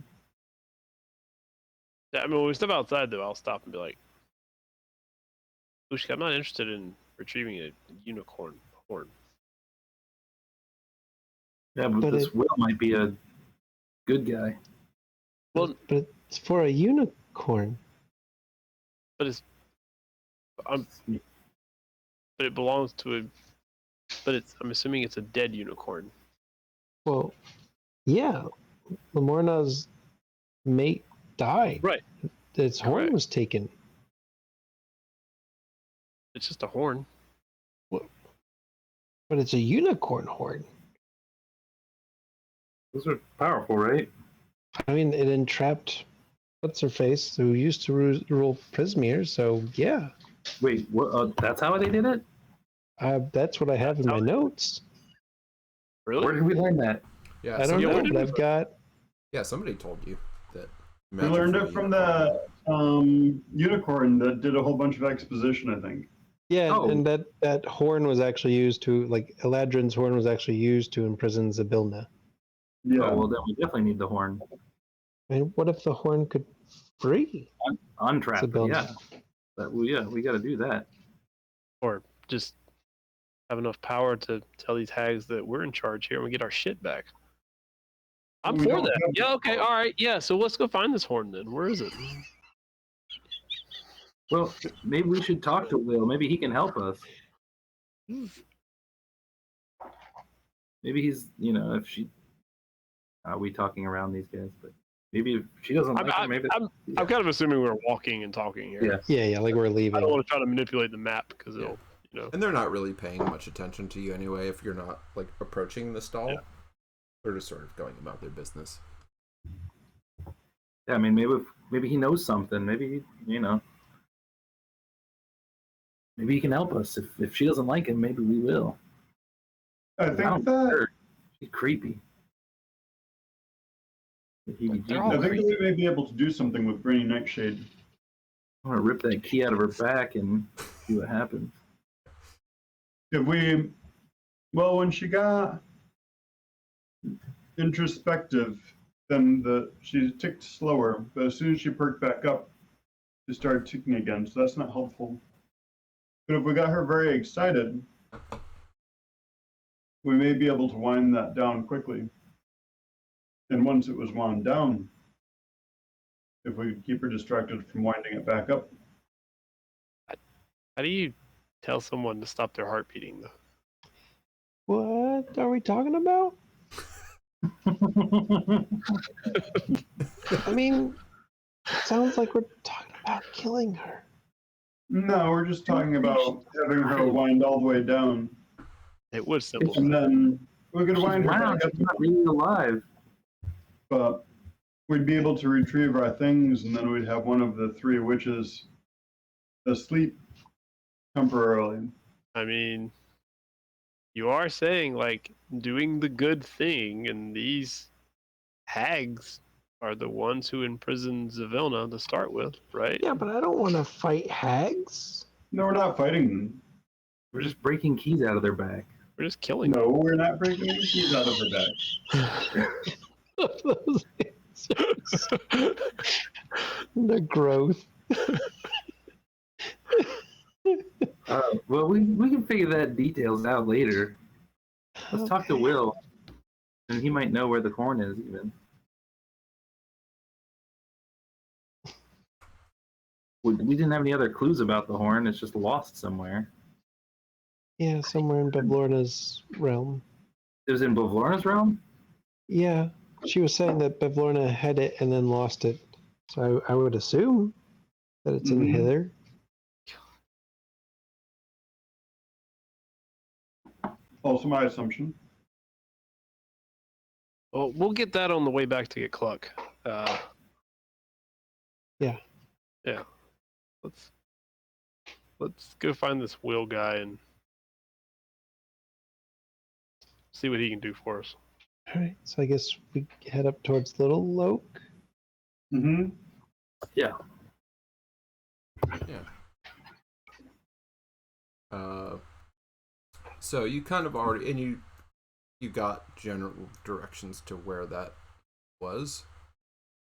Yeah, I mean, when we step outside, though, I'll stop and be like, Ushka, I'm not interested in retrieving a unicorn horn. Yeah, but this Will might be a good guy. Well, But it's for a unicorn. but it belongs to I'm assuming it's a dead unicorn. Well, yeah. Lamorna's mate died. Right. Its horn Correct. was taken. It's just a horn. But it's a unicorn horn. Those are powerful, right? I mean, it entrapped what's her face, who used to rule Prismere. So yeah, Wait, what? That's how they did it? that's what I have in my notes. Really? Where did we learn that? Yeah, I don't know, somebody- but I've got. Yeah, somebody told you that. We learned it from the unicorn that did a whole bunch of exposition, I think. Yeah, Oh. and that horn was actually used to, like, Eladrin's horn was actually used to imprison Zabilna. Yeah. Oh, well, then we definitely need the horn. I mean, what if the horn could free Untrap it, Zabilna? yeah. We got to do that. Or just have enough power to tell these hags that we're in charge here and we get our shit back. I'm We for don't that. have Yeah, the okay, all right. Yeah, so let's go find this horn then. Where is it? Well, maybe we should talk to Will. Maybe he can help us. Maybe he's, if she. Are we talking around these guys? But maybe if she doesn't like it, maybe. I'm kind of assuming we're walking and talking here. Yeah. Yeah, like we're I don't leaving. want to try to manipulate the map because it'll, And they're not really paying much attention to you anyway if you're not like approaching the stall. Yeah. They're just sort of going about their business. Yeah, I mean, maybe he knows something. Maybe maybe he can help us. If she doesn't like him, maybe we will. I think that He's creepy. They're all I think that we may be able to do something with Brainy Nightshade. I want to rip that key out of her back and see what happens. When she got introspective, then she ticked slower, but as soon as she perked back up, she started ticking again, so that's not helpful. But if we got her very excited, we may be able to wind that down quickly. And once it was wound down, if we could keep her distracted from winding it back up. How do you tell someone to stop their heart beating though? What are we talking about? I mean, it sounds like we're talking about killing her. No, we're just talking about having her wind all the way down. It would simplify. And then we could She's wind her round. back up, She's not really alive. but we'd be able to retrieve our things, and then we'd have one of the three witches asleep temporarily. I mean, you are saying like doing the good thing, and these hags are the ones who imprisoned Zavilna to start with, right? Yeah, but I don't want to fight hags. No, we're not fighting them. We're just breaking keys out of their back. We're just killing No, we're not breaking any keys out of her back. Those answers. The growth. Well, we can figure that details out later. Let's talk to Okay. Will, and he might know where the corn is even. We didn't have any other clues about the horn. It's just lost somewhere. Yeah, somewhere in Bevlorna's realm. It was in Bavlorna's realm? Yeah, she was saying that Bevlorna had it and then lost it. So I would assume that it's in Mhm. hither. Also my assumption. Well, we'll get that on the way back to get Cluck. Yeah. Yeah. Let's go find this Will guy and see what he can do for us. All right, so I guess we head up towards Little Oak. Mm-hmm. Yeah. Yeah. So you kind of already, and you got general directions to where that was.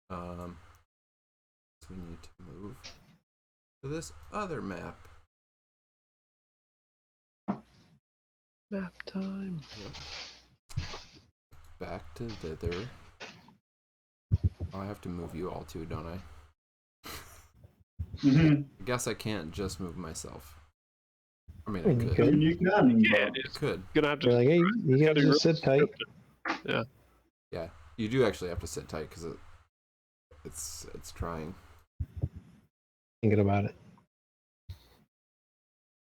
So we need to move to this other map. Map time. Yep. Back to thither. Oh, I have to move you all too, don't I? Mm-hmm. I guess I can't just move myself. I mean, You I could. could. You can. Yeah, I could. gonna have to. You're like, hey, you gotta just sit tight. Yeah, you do actually have to sit tight because it's trying. Thinking about it.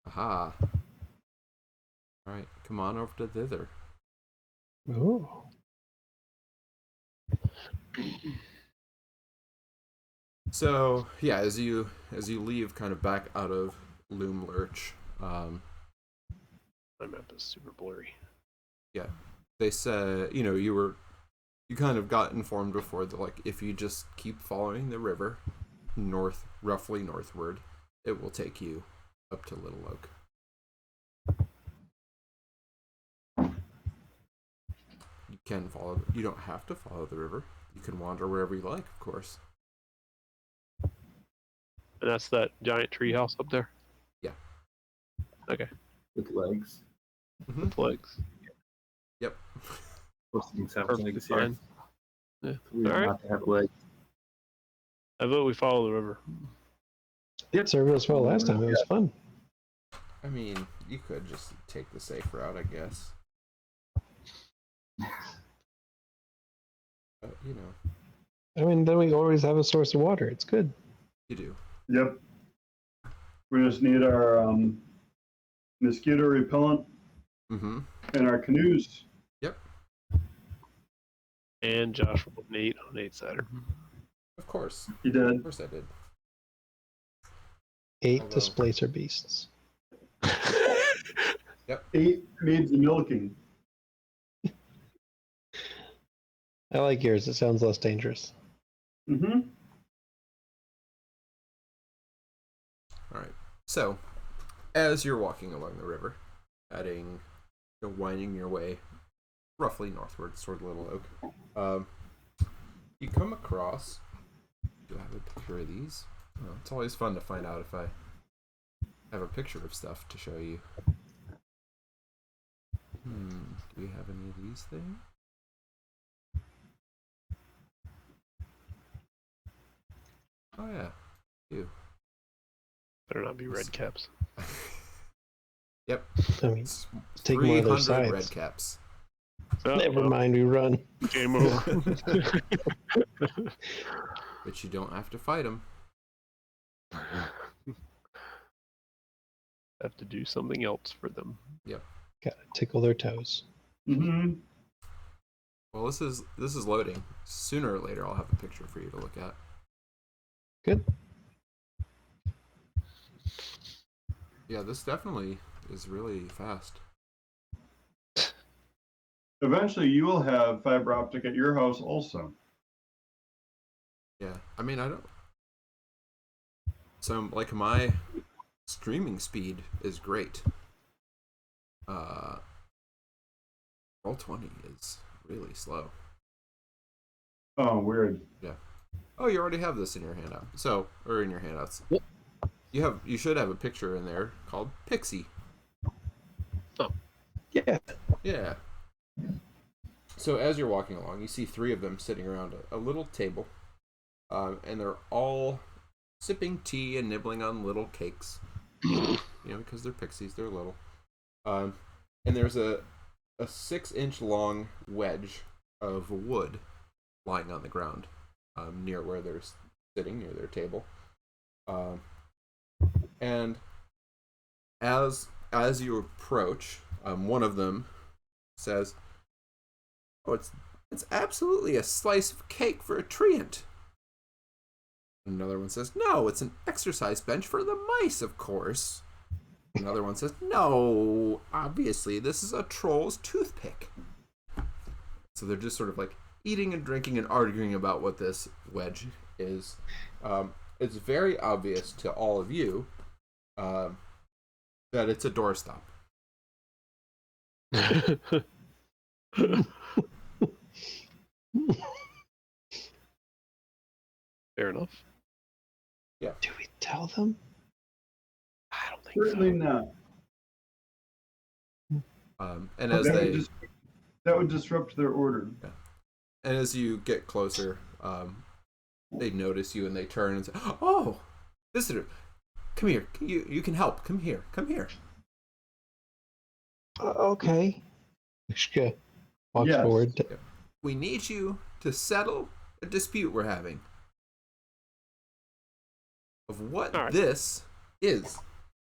Aha. All right, come on over to thither. Oh. So yeah, as you leave, kind of back out of Loom Lurch, My map is super blurry. they said you kind of got informed before that like if you just keep following the river roughly northward, it will take you up to Little Oak. You don't have to follow the river. You can wander wherever you like, of course. And that's that giant tree house up there. Yeah. Okay. With legs. Mm-hmm. With legs. Yep. Most things have Perfectly legs here. fine. Yeah. It's weird All right. not to have legs. I vote we follow the river. It served us well last time. It was fun. I mean, you could just take the safe route, I guess. But, I mean, then we always have a source of water. It's good. you do. Yep. We just need our mosquito repellent Mm-hmm. and our canoes. And Josh rolled an 8 on 8 Saturn. Of course. You did. Of course I did. 8 Although- displacer beasts. 8 needs the milking. I like yours. It sounds less dangerous. Mm-hmm. All right. So, as you're walking along the river, winding your way roughly northward toward Little Oak, you come across. Do I have a picture of these? Oh, it's always fun to find out if I have a picture of stuff to show you. Do we have any of these things? Oh yeah, you. Better not be red caps. Yep. I mean, It's take more of their 300 red sides. caps. Oh, Never well, mind, we run. Game over. But you don't have to fight them. Have to do something else for them. Gotta tickle their toes. Mm-hmm. Well, this is loading. Sooner or later, I'll have a picture for you to look at. Good. Yeah, this definitely is really fast. Eventually, you will have fiber optic at your house also. Yeah, I mean, I don't. So, like, my streaming speed is great. Roll20 is really slow. Oh, weird. Yeah. Oh, you already have this in your handout. So, or in your handouts. Yep. You should have a picture in there called Pixie. Yeah. Yeah. So as you're walking along, you see 3 of them sitting around a little table, and they're all sipping tea and nibbling on little cakes. Because they're pixies, they're little. And there's a 6-inch long wedge of wood lying on the ground, near where they're sitting, near their table. And as you approach, one of them says, "Oh, it's absolutely a slice of cake for a treant." Another one says, "No, it's an exercise bench for the mice, of course." Another one says, "No, obviously, this is a troll's toothpick." So they're just sort of like eating and drinking and arguing about what this wedge is. It's very obvious to all of you that it's a doorstop. Fair enough. Do we tell them? I don't think Certainly so. not. And as That would disrupt their order. and as you get closer, they notice you and they turn and say, "Oh, visitor, come here. You can help. Come here. Come here." Okay. Ishka walks Yes. forward. We need you to settle a dispute we're having of what All right. this is.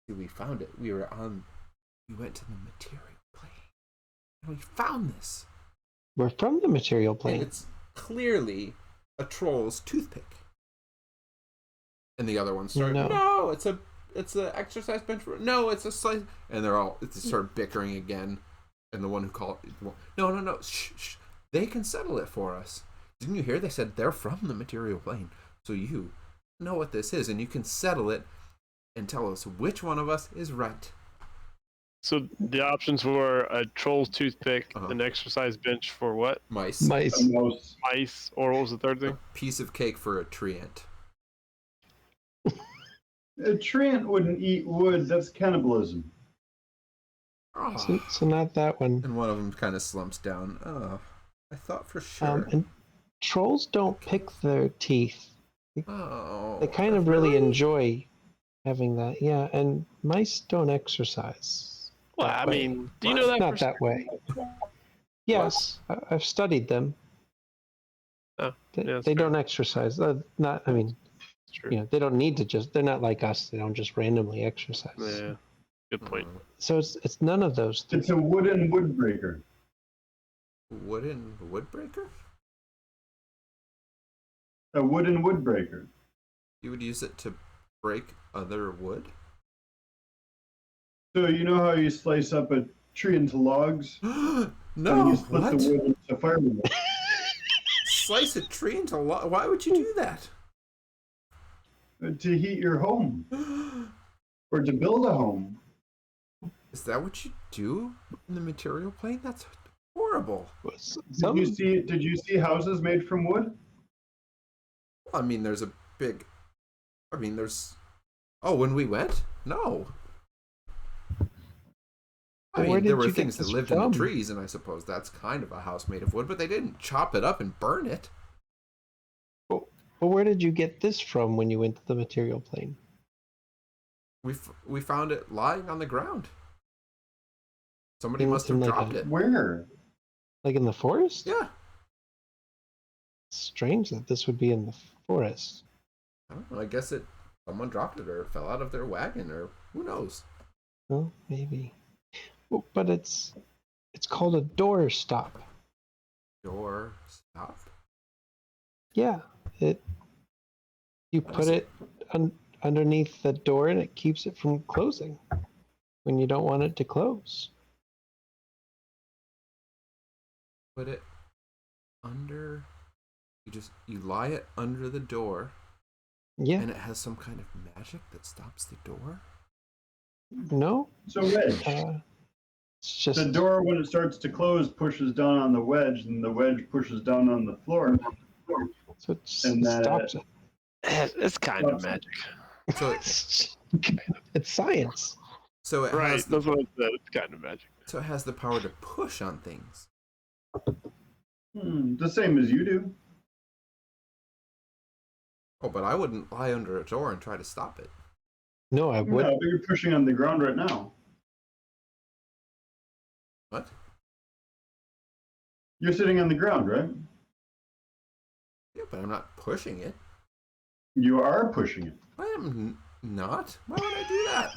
See, we found it. We went to the material plane, and we found this. We're from the material And plane. it's clearly a troll's toothpick. And the other one started, "No, it's a exercise bench. No, it's a slice." And they start bickering again. And the one who called, "No, shh. They can settle it for us. Didn't you hear? They said they're from the material plane. So you know what this is, and you can settle it and tell us which one of us is right." So the options were a troll's toothpick, Uh-huh. an exercise bench for what? Mice. Mice. A mouse. Mice, or what was the third A thing? piece of cake for a treant. A treant wouldn't eat wood. That's cannibalism. So not that one. And one of them kind of slumps down. "Oh, I thought for sure." And trolls don't pick their teeth. Oh, They kind of really enjoy having that. Yeah, and mice don't exercise. Well, that I way. mean, do you know that? Not for that way. Yes, I've studied them. Oh, They, yeah, that's they fair. don't exercise. I mean, It's true. they don't need to they're not like us. They don't just randomly exercise. Yeah, good point. So it's none of those three. It's a wooden woodbreaker. Wooden woodbreaker? A wooden woodbreaker. You would use it to break other wood? So you know how you slice up a tree into logs? No, And you split what? the wood into firewood. Slice a tree into why would you do that? To heat your home or to build a home. Is that what you do in the material plane? That's horrible. Did you see houses made from wood? I mean, there's when we went? No. I Where mean, there did were you get things that this lived in from? the trees, and I suppose that's kind of a house made of wood, but they didn't chop it up and burn it. But where did you get this from when you went to the material plane? We found it lying on the ground. Somebody In- must have in like dropped a- it. Where? Like in the forest? Yeah. Strange that this would be in the forest. I don't know. I guess someone dropped it or it fell out of their wagon or who knows. Well, maybe. Well, but it's called a door stop. Door stop. Yeah, you put it underneath the door and it keeps it from closing when you don't want it to close. Put it under you lie it under the door, Yeah. and it has some kind of magic that stops the door. No. It's a wedge. It's just The door, when it starts to close, pushes down on the wedge, and the wedge pushes down on the floor. so it just And that stops it. It's kind of magic. So It's science. so it Right, has the, that's what I said. It's kind of magic. so it has the power to push on things. The same as you do. Oh, but I wouldn't lie under a door and try to stop it. No, I would. No, but you're pushing on the ground right now. What? You're sitting on the ground, right? Yeah, but I'm not pushing it. You are pushing it. I am not. Why would I do that?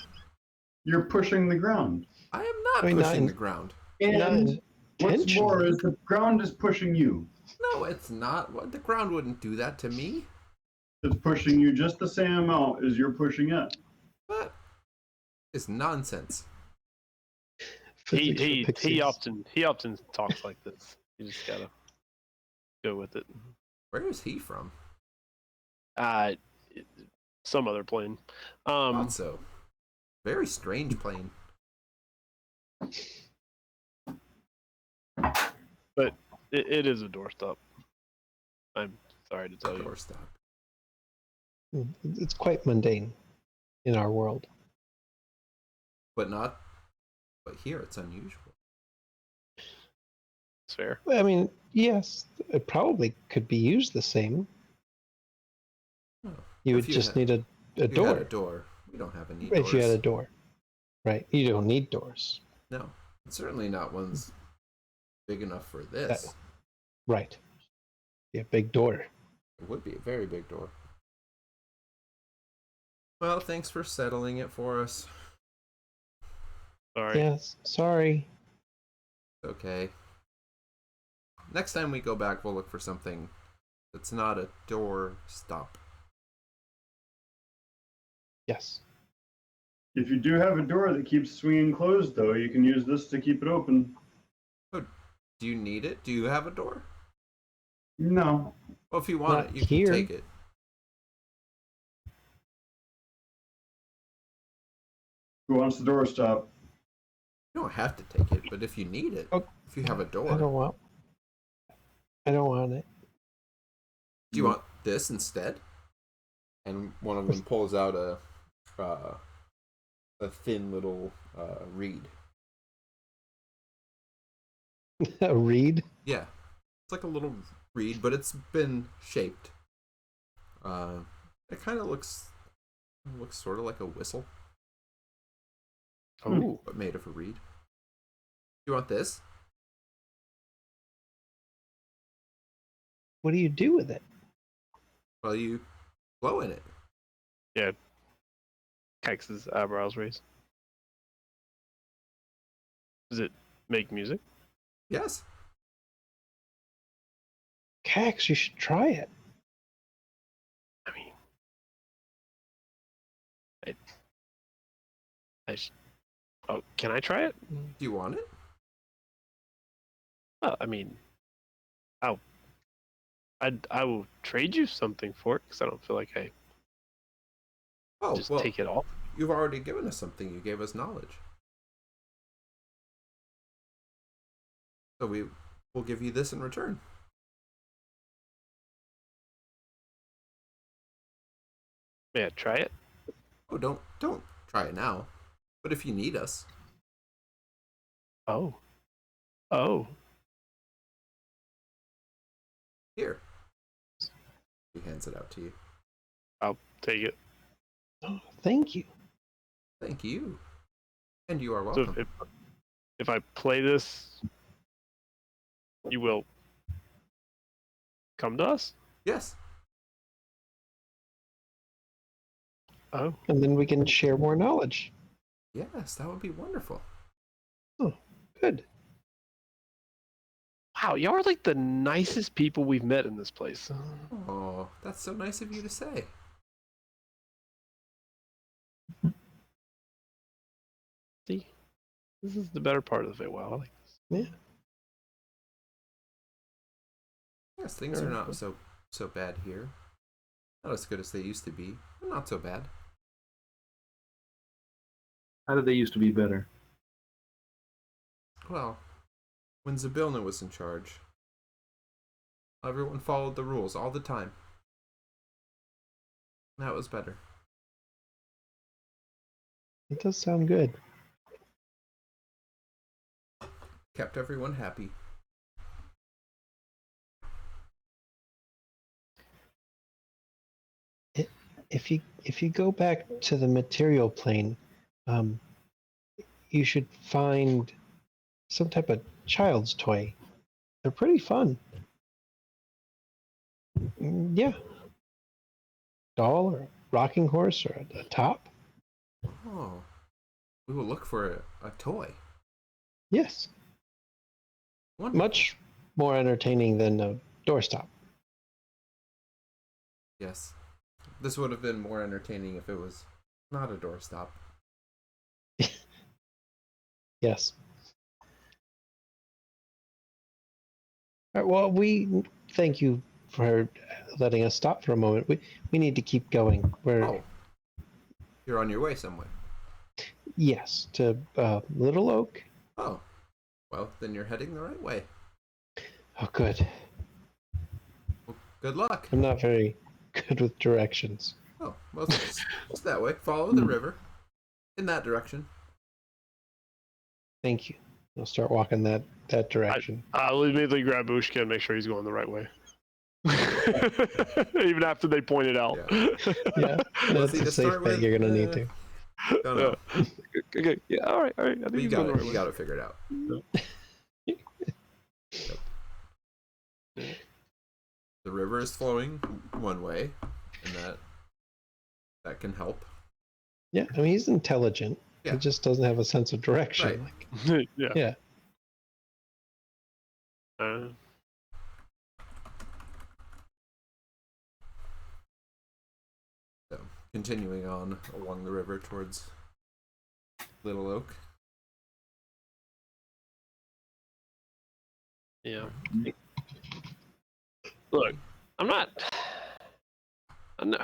You're pushing the ground. I am not I mean, not pushing in- the ground. And what's intentionally. more is the ground is pushing you. No, it's not. What? The ground wouldn't do that to me. It's pushing you just the same amount as you're pushing it. That is nonsense. Physics for He pixies. often talks like this. You just gotta go with it. Where is he from? Some other plane. Thought so. Very strange plane. But it is a doorstop. I'm sorry to tell you. Doorstop. It's quite mundane in our world. But not. But here it's unusual. It's fair. I mean, yes, it probably could be used the same. Oh. You If would you just had- need a You door. had a door. We don't have any If doors. you had a door. Right. You don't need doors. No, certainly not ones big enough for this. Right. Yeah, big door. It would be a very big door. Well, thanks for settling it for us. Sorry. Yes. Sorry. Okay. Next time we go back, we'll look for something that's not a door stop. Yes. If you do have a door that keeps swinging closed, though, you can use this to keep it open. Do you need it? Do you have a door? No. Well, if you want Not it, you here. can take it. Who wants the door stop? You don't have to take it, but if you need it, Oh, if you have a I door, don't want it. do you want this instead? And one of them pulls out a thin little reed. A reed? Yeah, it's like a little reed, but it's been shaped. It kind of looks sort of like a whistle, Oh, but made of a reed. You want this? What do you do with it? Well, you blow in it. Kex's eyebrows raised. Does it make music? Yes. Cax, you should try it. I mean, oh, can I try it? Do you want it? Well, I mean, I will trade you something for it because I don't feel like I Oh, just well, take it off. you've already given us something. You gave us knowledge. So we will give you this in return. Yeah, try it. Oh, don't try it now. But if you need us, Oh, here. He hands it out to you. I'll take it. Oh, thank you. Thank you. And you are So welcome. if I play this, you will come to us. Yes. Oh, And then we can share more knowledge. Yes, that would be wonderful. Good. wow! Y'all are like the nicest people we've met in this place. Oh, that's so nice of you to say. See, this is the better part of the Feywild. I like this. Yeah. Yes, things are not so so bad here. Not as good as they used to be, but not so bad. How did they used to be better? Well, when Zabilna was in charge, everyone followed the rules all the time. That was better. It does sound good. Kept everyone happy. If you go back to the material plane, you should find some type of child's toy. They're pretty fun. Yeah. Doll or rocking horse or a top. Oh, we will look for a toy. Yes. Wonderful. Much more entertaining than a doorstop. Yes. This would have been more entertaining if it was not a doorstop. Yes. All right, well, we thank you for letting us stop for a moment. We need to keep going. Oh, you're on your way somewhere. Yes, to Little Oak. Oh, well, then you're heading the right way. Oh, good. Well, good luck. I'm not very good with directions. Oh, well, it's that way. Follow the river in that direction. Thank you. I'll start walking that direction. I'll immediately grab Ushka and make sure he's going the right way. Even after they point it out. Yeah, that's a safe bet you're gonna need to. Don't know. Okay. Yeah. All right. I think You he's got going the it. right You way. got it figured out. Yep. The river is flowing one way, and that can help. Yeah, I mean he's intelligent. Yeah. He just doesn't have a sense of direction. Right. Yeah. Yeah. So, continuing on along the river towards Little Oak. Yeah. Look, I'm not. I'm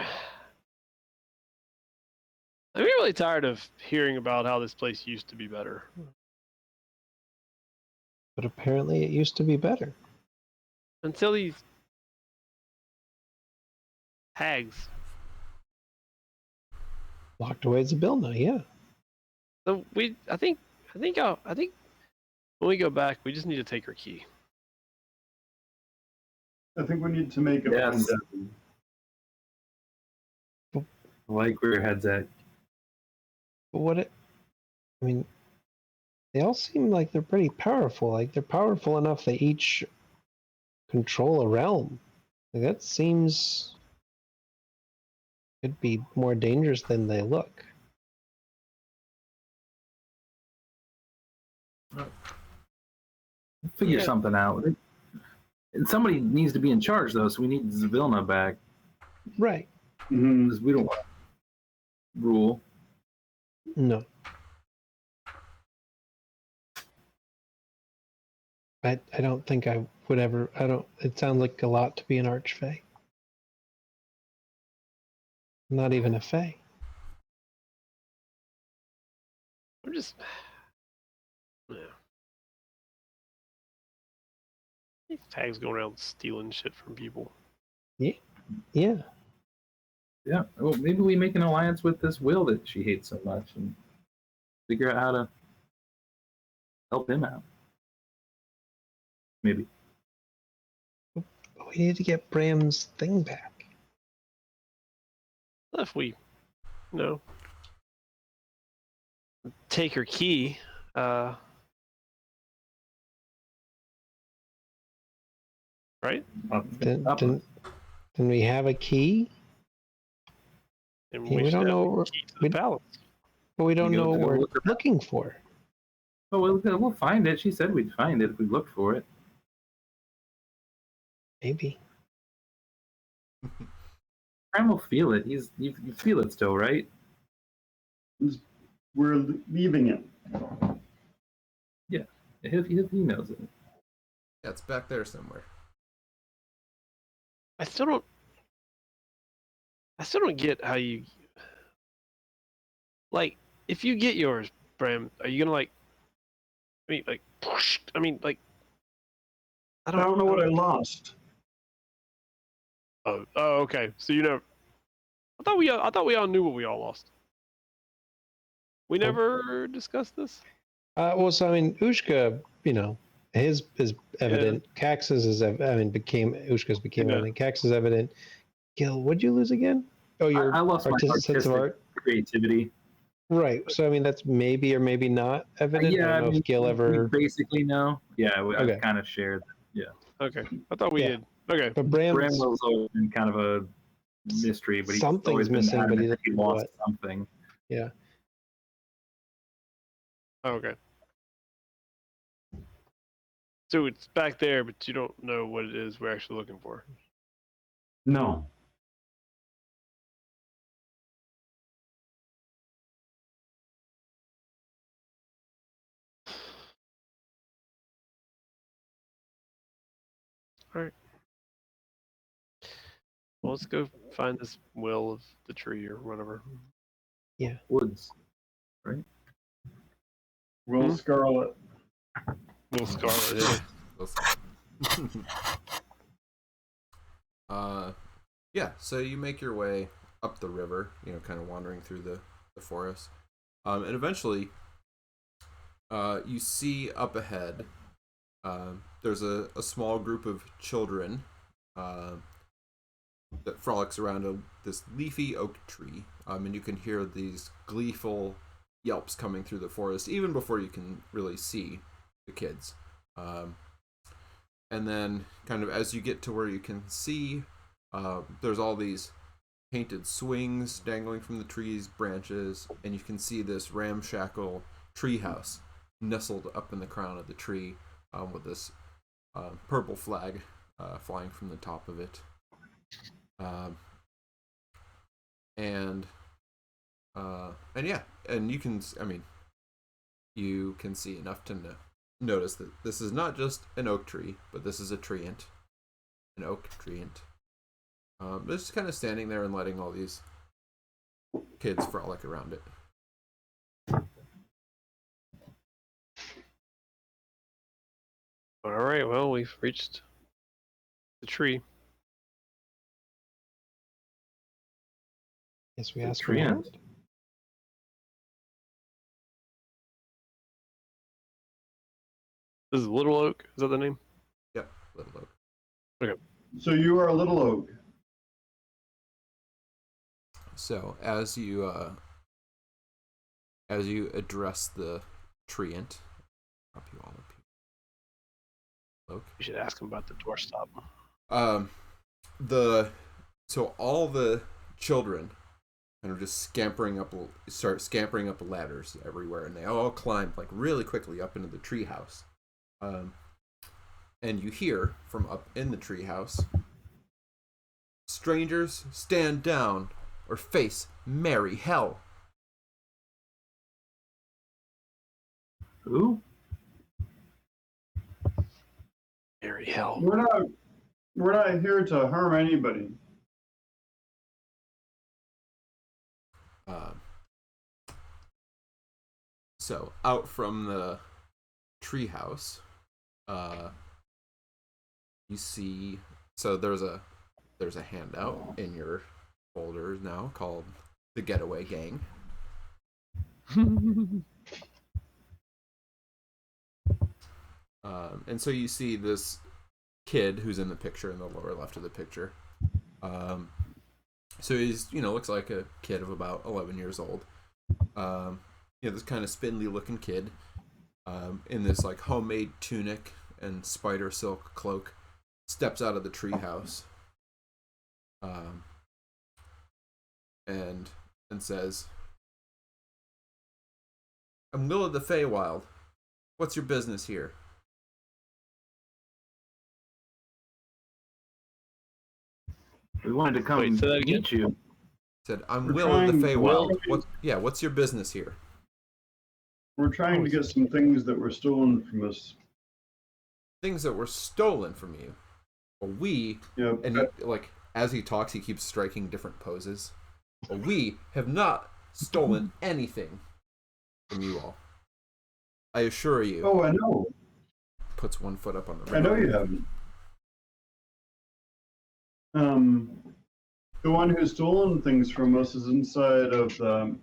really tired of hearing about how this place used to be better. But apparently it used to be better. Until these hags. Locked away Zabilna, yeah. So I think when we go back, we just need to take her key. I think we need to make a Yes. find I like where your head's at. But I mean, they all seem like they're pretty powerful. Like they're powerful enough they each control a realm. Like that seems could be more dangerous than they look. Figure Yeah. something out. And somebody needs to be in charge, though, so we need Zavilna back. Right. Because we don't want to rule. No. I don't think I would ever. It sounds like a lot to be an archfey. Not even a fey. I'm just. Yeah. These tags going around stealing shit from people. Yeah. Yeah. Well, maybe we make an alliance with this Will that she hates so much and figure out how to help him out. Maybe. We need to get Bram's thing back. If we, take her key, right? Didn't we have a key? And Yeah, we should don't have know the where- key to the palace. But we don't You know go what we're look around. looking for. Oh, we'll find it. She said we'd find it if we looked for it. Maybe. Bram will feel it. You feel it still, right? We're leaving it. He knows it. Yeah, it's back there somewhere. I still don't get how you like if you get yours, Bram, are you gonna like like like I don't know what I lost. oh okay. So you know I thought we all knew what we all lost. We never discussed this? Well, so I mean, Ushka, you know, his is evident. Cax's is, became Ushka's became evident. Cax is evident. Gil, what'd you lose again? Oh, your I lost my sense of artistic art. creativity. Right. So I mean, that's maybe or maybe not evident. I Yeah, don't know if Gil ever. we basically know. Yeah, Okay. I've kind of shared. Yeah. Okay. I thought we did. Okay. But Bramwell's always been kind of a mystery, but he's something's always been missing, but adamant he that he doesn't know lost what. something. Yeah. Okay. So it's back there, but you don't know what it is we're actually looking for. No. All right. Well, let's go find this will of the tree or whatever. Woods, right? Will Scarlet. Will Scarlet, yeah. Yeah, so you make your way up the river, you know, kind of wandering through the forest. And eventually, you see up ahead, there's a small group of children that frolics around this leafy oak tree. And you can hear these gleeful yelps coming through the forest, even before you can really see the kids. And then, kind of as you get to where you can see, there's all these painted swings dangling from the tree's branches, and you can see this ramshackle treehouse nestled up in the crown of the tree, with this purple flag flying from the top of it. And yeah, and you can see enough to notice that this is not just an oak tree, but this is an oak treant. Just kind of standing there and letting all these kids frolic around it. All right. Well, we've reached the tree. Yes, we asked Treant. around. This is Little Oak. Is that the name? Yep, Little Oak. Okay. So you are a little oak. So as you address the treant, drop you all up here. Oak. You should ask him about the doorstop. So all the children kind of just start scampering up ladders everywhere, and they all climb like really quickly up into the treehouse. And you hear from up in the treehouse, "Strangers, stand down or face merry hell." Who? Merry hell. We're not here to harm anybody. So out from the treehouse, you see. So there's a handout in your folder now called the Getaway Gang. And so you see this kid who's in the picture in the lower left of the picture. So he's, looks like a kid of about 11 years old. This kind of spindly looking kid in this like homemade tunic and spider silk cloak steps out of the treehouse and says, "I'm Will of the Feywild. What's your business here?" We wanted to come Wait, say that again? meet you. Said, "I'm We're Will of the trying- Feywild. What's your business here?" We're trying to get some things that were stolen from us. "Things that were stolen from you." Well, we, Yep. and he, like, as he talks, he keeps striking different poses. Well, we have not stolen anything from you all. I assure you. Oh, I know. Puts one foot up on the I know railing. you haven't. The one who's stolen things from us is inside of the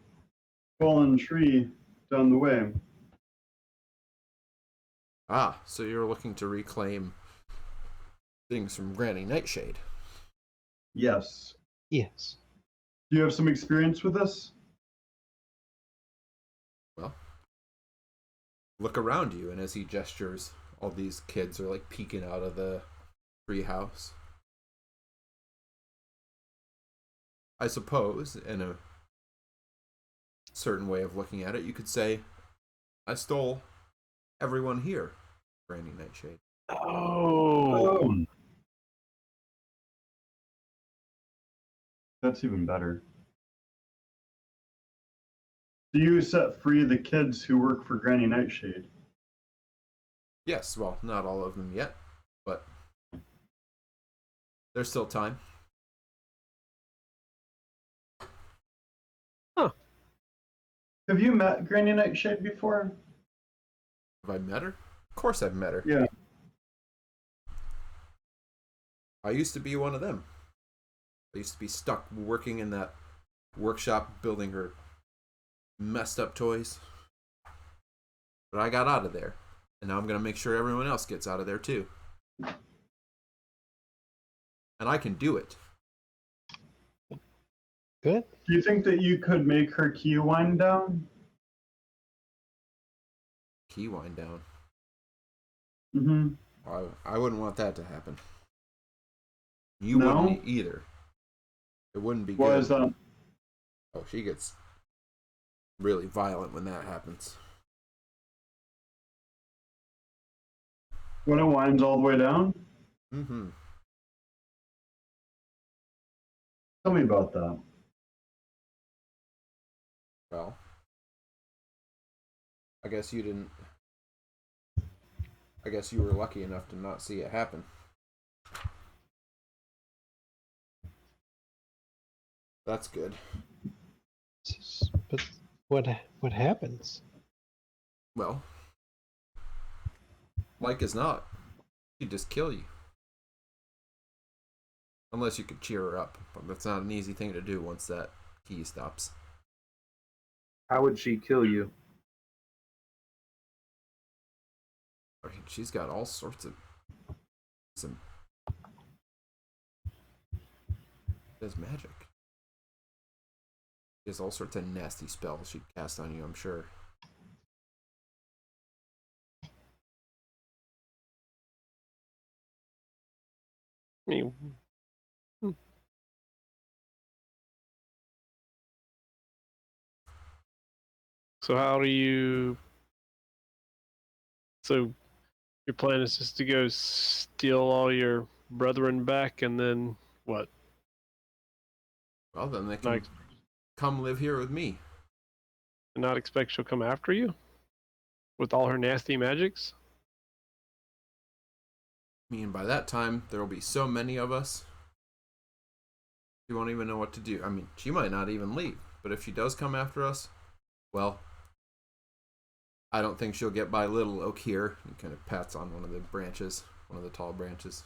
fallen tree down the way. Ah, so you're looking to reclaim things from Granny Nightshade. Yes. Yes. Do you have some experience with this? Well, look around you, and as he gestures, all these kids are like peeking out of the tree house. I suppose, in a certain way of looking at it, you could say, I stole everyone here, Granny Nightshade. Oh. That's even better. Do you set free the kids who work for Granny Nightshade? Yes, well, not all of them yet, but there's still time. Have you met Granny Nightshade before? Have I met her? Of course I've met her. Yeah. I used to be one of them. I used to be stuck working in that workshop building her messed up toys. But I got out of there. And now I'm going to make sure everyone else gets out of there too. And I can do it. Good. Do you think that you could make her key wind down? Key wind down. Mm-hmm. I wouldn't want that to happen. You No? wouldn't either. It wouldn't be Why good. is that? Oh, she gets really violent when that happens. When it winds all the way down? Mm-hmm. Tell me about that. Well, I guess you didn't. I guess you were lucky enough to not see it happen. That's good. But what happens? Well, like as not, she'd just kill you. Unless you could cheer her up. But that's not an easy thing to do once that key stops. How would she kill you? I mean, she's got all sorts of some does magic. She has all sorts of nasty spells she'd cast on you, I'm sure. I mean, so how do you? So your plan is just to go steal all your brethren back, and then what? Well, then they can Like, come live here with me. and not expect she'll come after you with all her nasty magics? I mean, by that time, there will be so many of us, she won't even know what to do. I mean, she might not even leave. But if she does come after us, well, I don't think she'll get by Little Oak here. He kind of pats on one of the branches, one of the tall branches.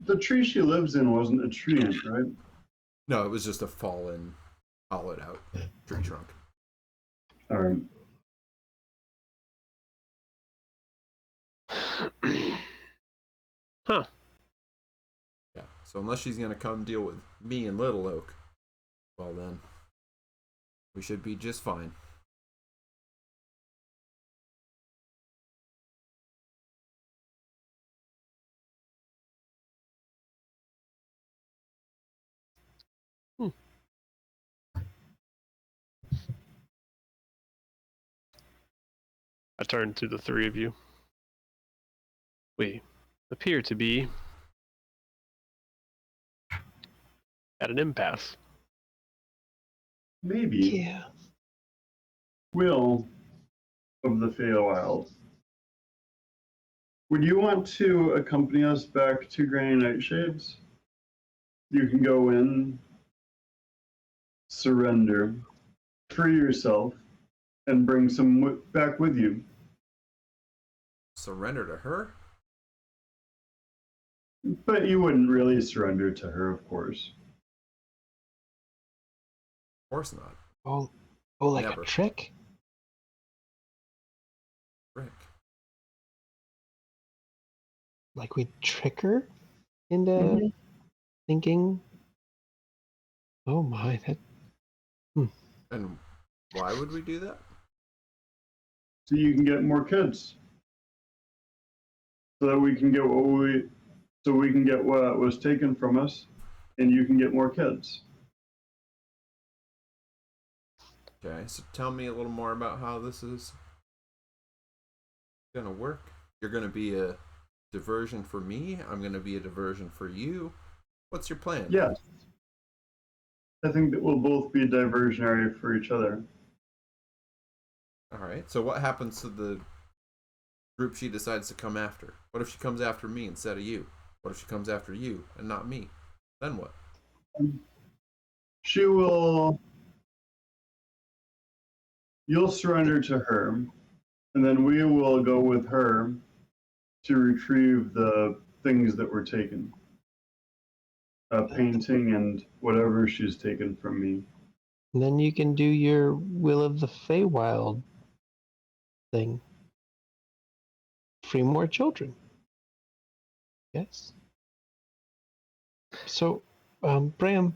The tree she lives in wasn't a tree, right? No, it was just a fallen, hollowed out tree trunk. All right. Huh. Yeah, so unless she's going to come deal with me and Little Oak, well then, we should be just fine. I turn to the three of you. We appear to be at an impasse. Maybe. Yeah. Will of the Feywild Would you want to accompany us back to Granny Nightshades? You can go in, surrender, free yourself, and bring some back with you. Surrender to her? But you wouldn't really surrender to her, of course. Of course not. Oh, like Never. a trick? Rick. Like we trick her into Mhm. thinking, oh my, that And why would we do that? So you can get more kids. So that we can get what was taken from us, and you can get more kids. Okay, so tell me a little more about how this is gonna work. You're gonna be a diversion for me. I'm gonna be a diversion for you. What's your plan? Yes. I think that we'll both be diversionary for each other. All right. So what happens to the group she decides to come after? What if she comes after me instead of you? What if she comes after you and not me? Then what? She will. You'll surrender to her, and then we will go with her to retrieve the things that were taken. A painting and whatever she's taken from me. and then you can do your Will of the Feywild thing. Free more children. Yes. So, Bram,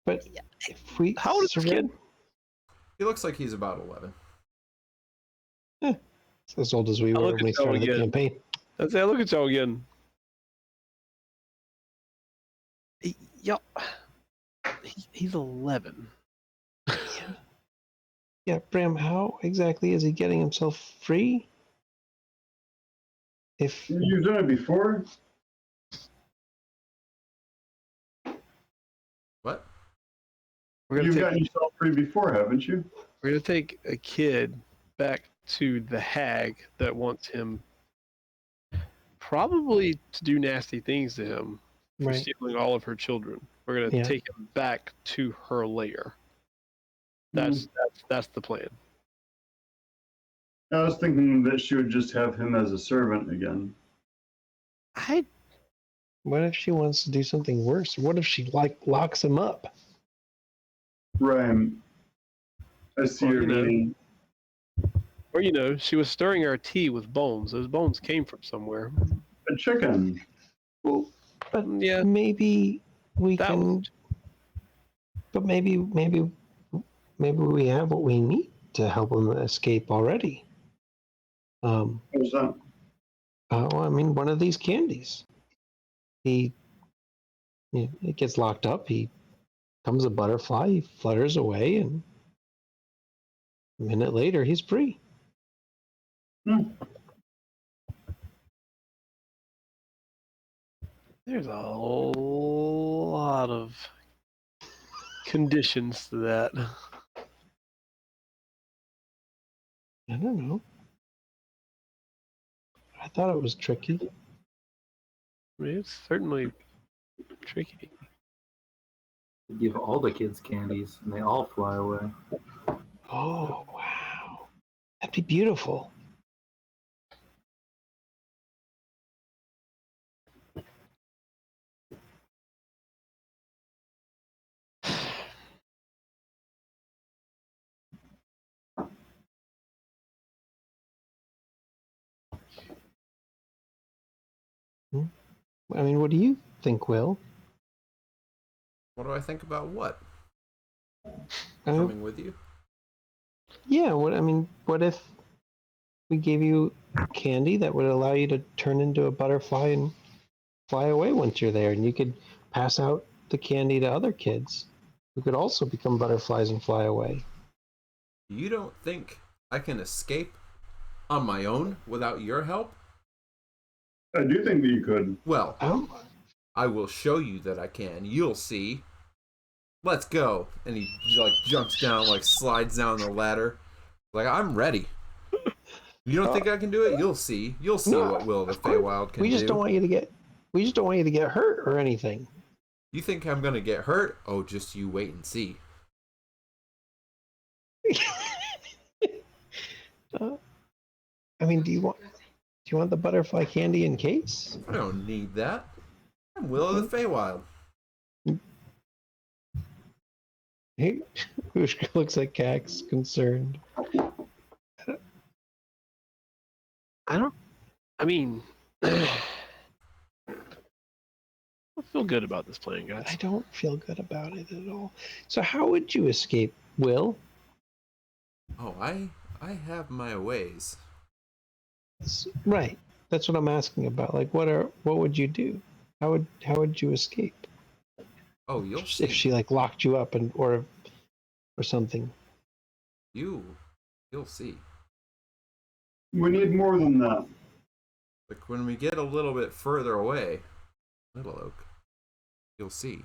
but if we How old is this kid? surrender, He looks like he's about 11. it's as old as we I'll were look when we at y'all started the again. campaign. Let's say, look at y'all again. Y'all, he's 11. Yeah, Bram, how exactly is he getting himself free? If You've done it before? What? You've gotten yourself free before, haven't you? We're gonna take a kid back to the hag that wants him, probably to do nasty things to him for right, stealing all of her children. We're gonna Yeah. take him back to her lair. That's the plan. I was thinking that she would just have him as a servant again. what if she wants to do something worse? What if she locks him up? Right. I see Well, your you know. meaning. Or she was stirring our tea with bones. Those bones came from somewhere. A chicken. Well, but Yeah, maybe we that can. was. But maybe we have what we need to help him escape already. What was that? Well, I mean, one of these candies. He it gets locked up. He becomes a butterfly. He flutters away, and a minute later, he's free. There's a lot of conditions to that. I don't know. I thought it was tricky. I mean, it's certainly tricky. You give all the kids candies and they all fly away. Oh wow, that'd be beautiful. I mean, what do you think, Will? What do I think about what? I mean, Coming with you? yeah. What if we gave you candy that would allow you to turn into a butterfly and fly away once you're there, and you could pass out the candy to other kids who could also become butterflies and fly away. You don't think I can escape on my own without your help? I do think that you could. Well, Oh, I will show you that I can. You'll see. Let's go. And he jumps down, slides down the ladder. I'm ready. You don't think I can do it? You'll see. You'll see No, what Will the of course. Feywild can We just do. don't want you to get. We just don't want you to get hurt or anything. You think I'm gonna get hurt? Oh, just you wait and see. I mean, do you want the butterfly candy in case? I don't need that. I'm Will of the Feywild. Hey, Ushka looks at Cax, concerned. I mean, I feel good about this plan, guys. I don't feel good about it at all. So how would you escape, Will? Oh, I have my ways. Right. That's what I'm asking about. Like, what would you do? How would you escape? Oh, you'll see. If she like locked you up or something. You'll see. We need more than that. Like when we get a little bit further away, Little Oak, you'll see.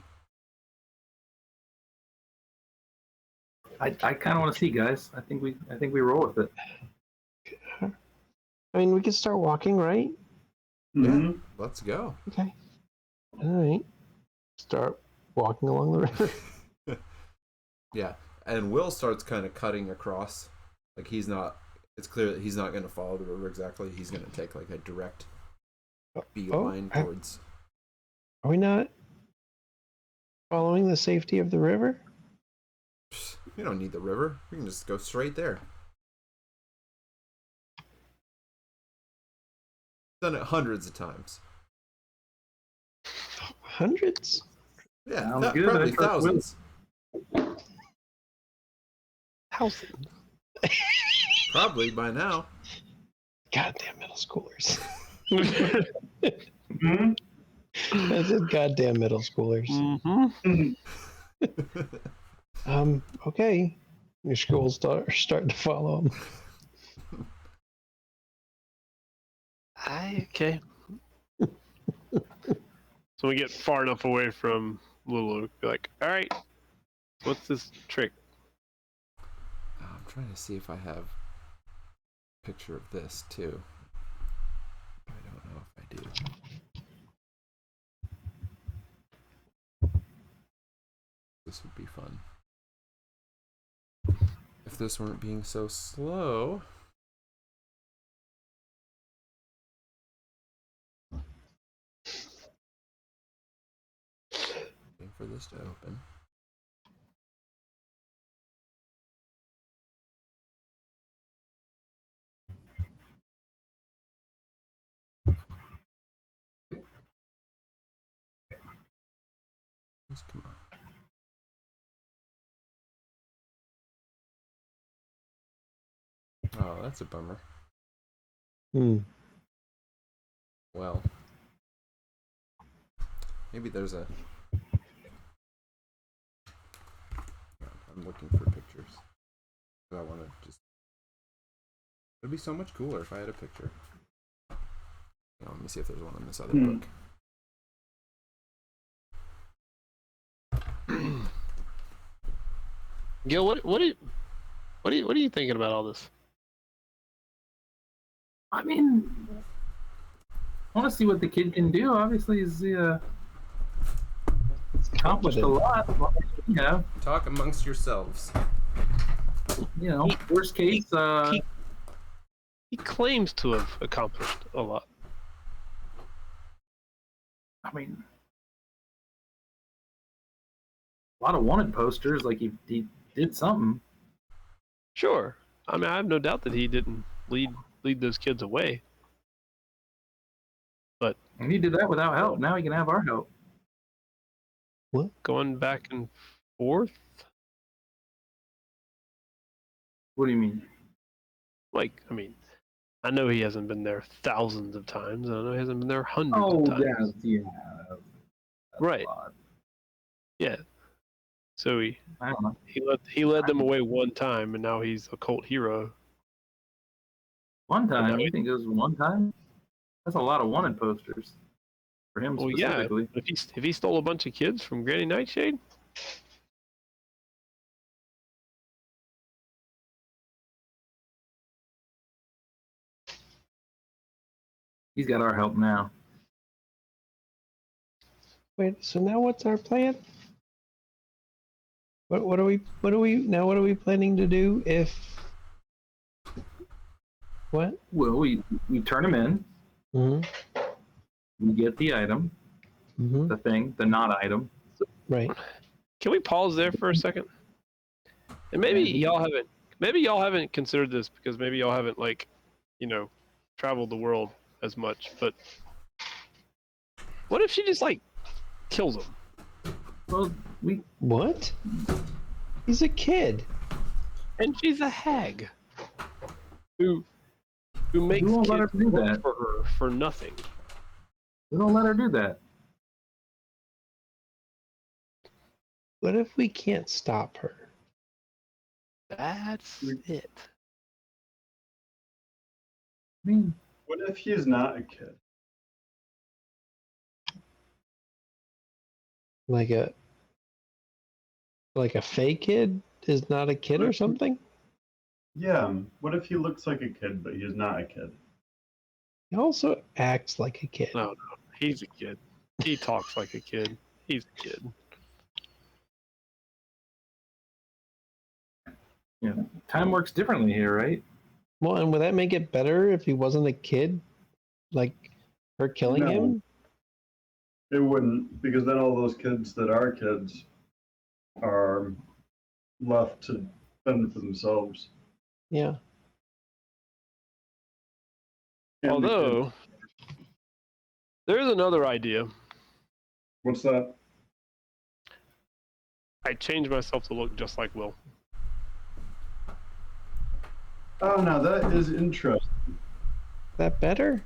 I kind of want to see, guys. I think we roll with it. I mean, we could start walking, right? Mm-hmm. Yeah, let's go. Okay. All right. Start walking along the river. Yeah, and Will starts kind of cutting across. Like it's clear that he's not going to follow the river exactly. He's going to take like a direct beeline towards. Are we not following the safety of the river? We don't need the river. We can just go straight there. Done it hundreds of times. Hundreds? Yeah, Sounds good. probably I trust Will. thousands. Thousands. Probably by now. Goddamn middle schoolers. Mm-hmm. I said goddamn middle schoolers. Mm-hmm. Okay. Your schools are starting to follow them. Okay. So we get far enough away from Little Oak, be like, all right, what's this trick? I'm trying to see if I have a picture of this too. I don't know if I do. This would be fun. If this weren't being so slow. Waiting for this to open. Just come on. Oh, that's a bummer. Well, maybe there's a. I'm looking for pictures. I want to just. It'd be so much cooler if I had a picture. Let me see if there's one in this other book. Gil, what are you thinking about all this? I mean, I want to see what the kid can do. Obviously, he's accomplished a lot. Yeah, Talk amongst yourselves. you know, worst case, He claims to have accomplished a lot. I mean, a lot of wanted posters. Like he did something. Sure. I mean, I have no doubt that he didn't lead those kids away. But And he did that without help. Now he can have our help. going back and forth, What do you mean? like, I mean, I know he hasn't been there thousands of times. And I know he hasn't been there hundreds Oh, of times. yeah. That's Right. a lot. Yeah. So I don't know. he led them away one time, and now he's a cult hero. One time? No, You think it was one time? That's a lot of wanted posters for him Well, yeah. specifically. If he stole a bunch of kids from Granny Nightshade, He's got our help now. Wait, so now what's our plan? What are we planning to do if what? Well, we turn him in. Mm-hmm. We get the item, Mm-hmm. the thing, the not item. Right. Can we pause there for a second? And maybe y'all haven't considered this because maybe y'all haven't traveled the world as much. But what if she just kills him? Well, we What? He's a kid. And she's a hag who makes won't let kids her do work that. for her for nothing. we don't let her do that. What if we can't stop her? That's it. I mean, What if he's not a kid? Like a fake kid is not a kid or something? Yeah. What if he looks like a kid, but he's not a kid? He also acts like a kid. No, he's a kid. He talks like a kid. He's a kid. time works differently here, right? Well, and would that make it better if he wasn't a kid? Like her killing No. him? It wouldn't, because then all those kids that are kids are left to fend for themselves. Yeah. And the Although, there's another idea. what's that? I changed myself to look just like Will. Oh, now that is interesting. That better?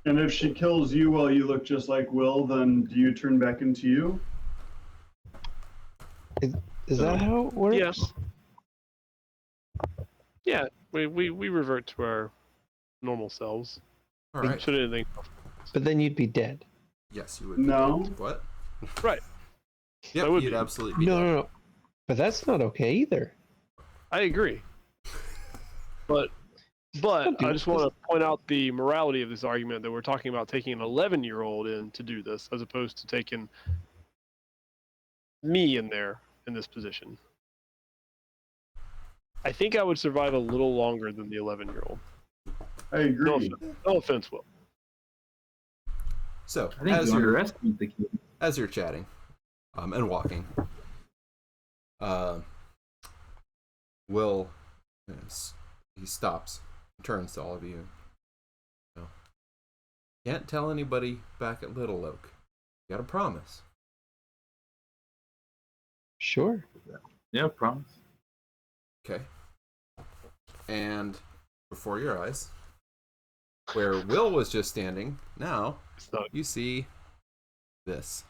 And if she kills you while you look just like Will, then do you turn back into you? Is that how it works? Yes. Yeah, we revert to our normal selves. All right. Should anything. But then you'd be dead. Yes, you would. No. What? Right. Yep, I would you'd be. absolutely be No, dead. no. But that's not okay either. I agree. But I just want to point out the morality of this argument that we're talking about taking an 11-year-old in to do this, as opposed to taking me in there in this position. I think I would survive a little longer than the 11-year-old. I agree. No offense, Will. So I think you underestimate the kid. as you're chatting, and walking, Will, he stops, turns to all of you. No. Can't tell anybody back at Little Oak. You got a promise. Sure. Yeah, promise. Okay. And before your eyes, where Will was just standing, now you see this,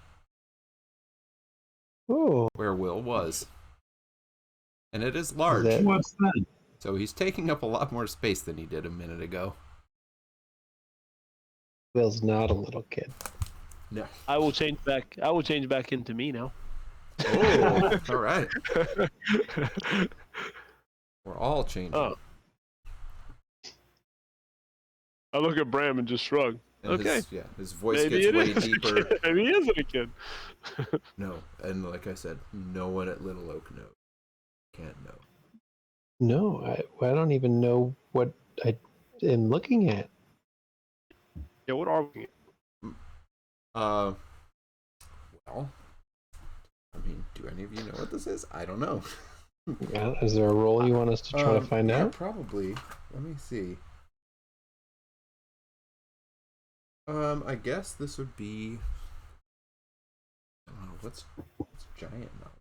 Oh. where Will was. And it is large. What's that? So he's taking up a lot more space than he did a minute ago. Will's not a little kid. No. I will change back into me now. Oh, all right. We're all changing. Oh. I look at Bram and just shrug. And Okay. his voice Maybe gets it way is. deeper. Maybe he isn't a kid. No, and like I said, no one at Little Oak knows. Can't know. No, I don't even know what I am looking at. Yeah, what are we? Well, I mean, do any of you know what this is? I don't know. Is there a role you want us to try to find yeah, out? Probably. Let me see. I guess this would be. What's giant now?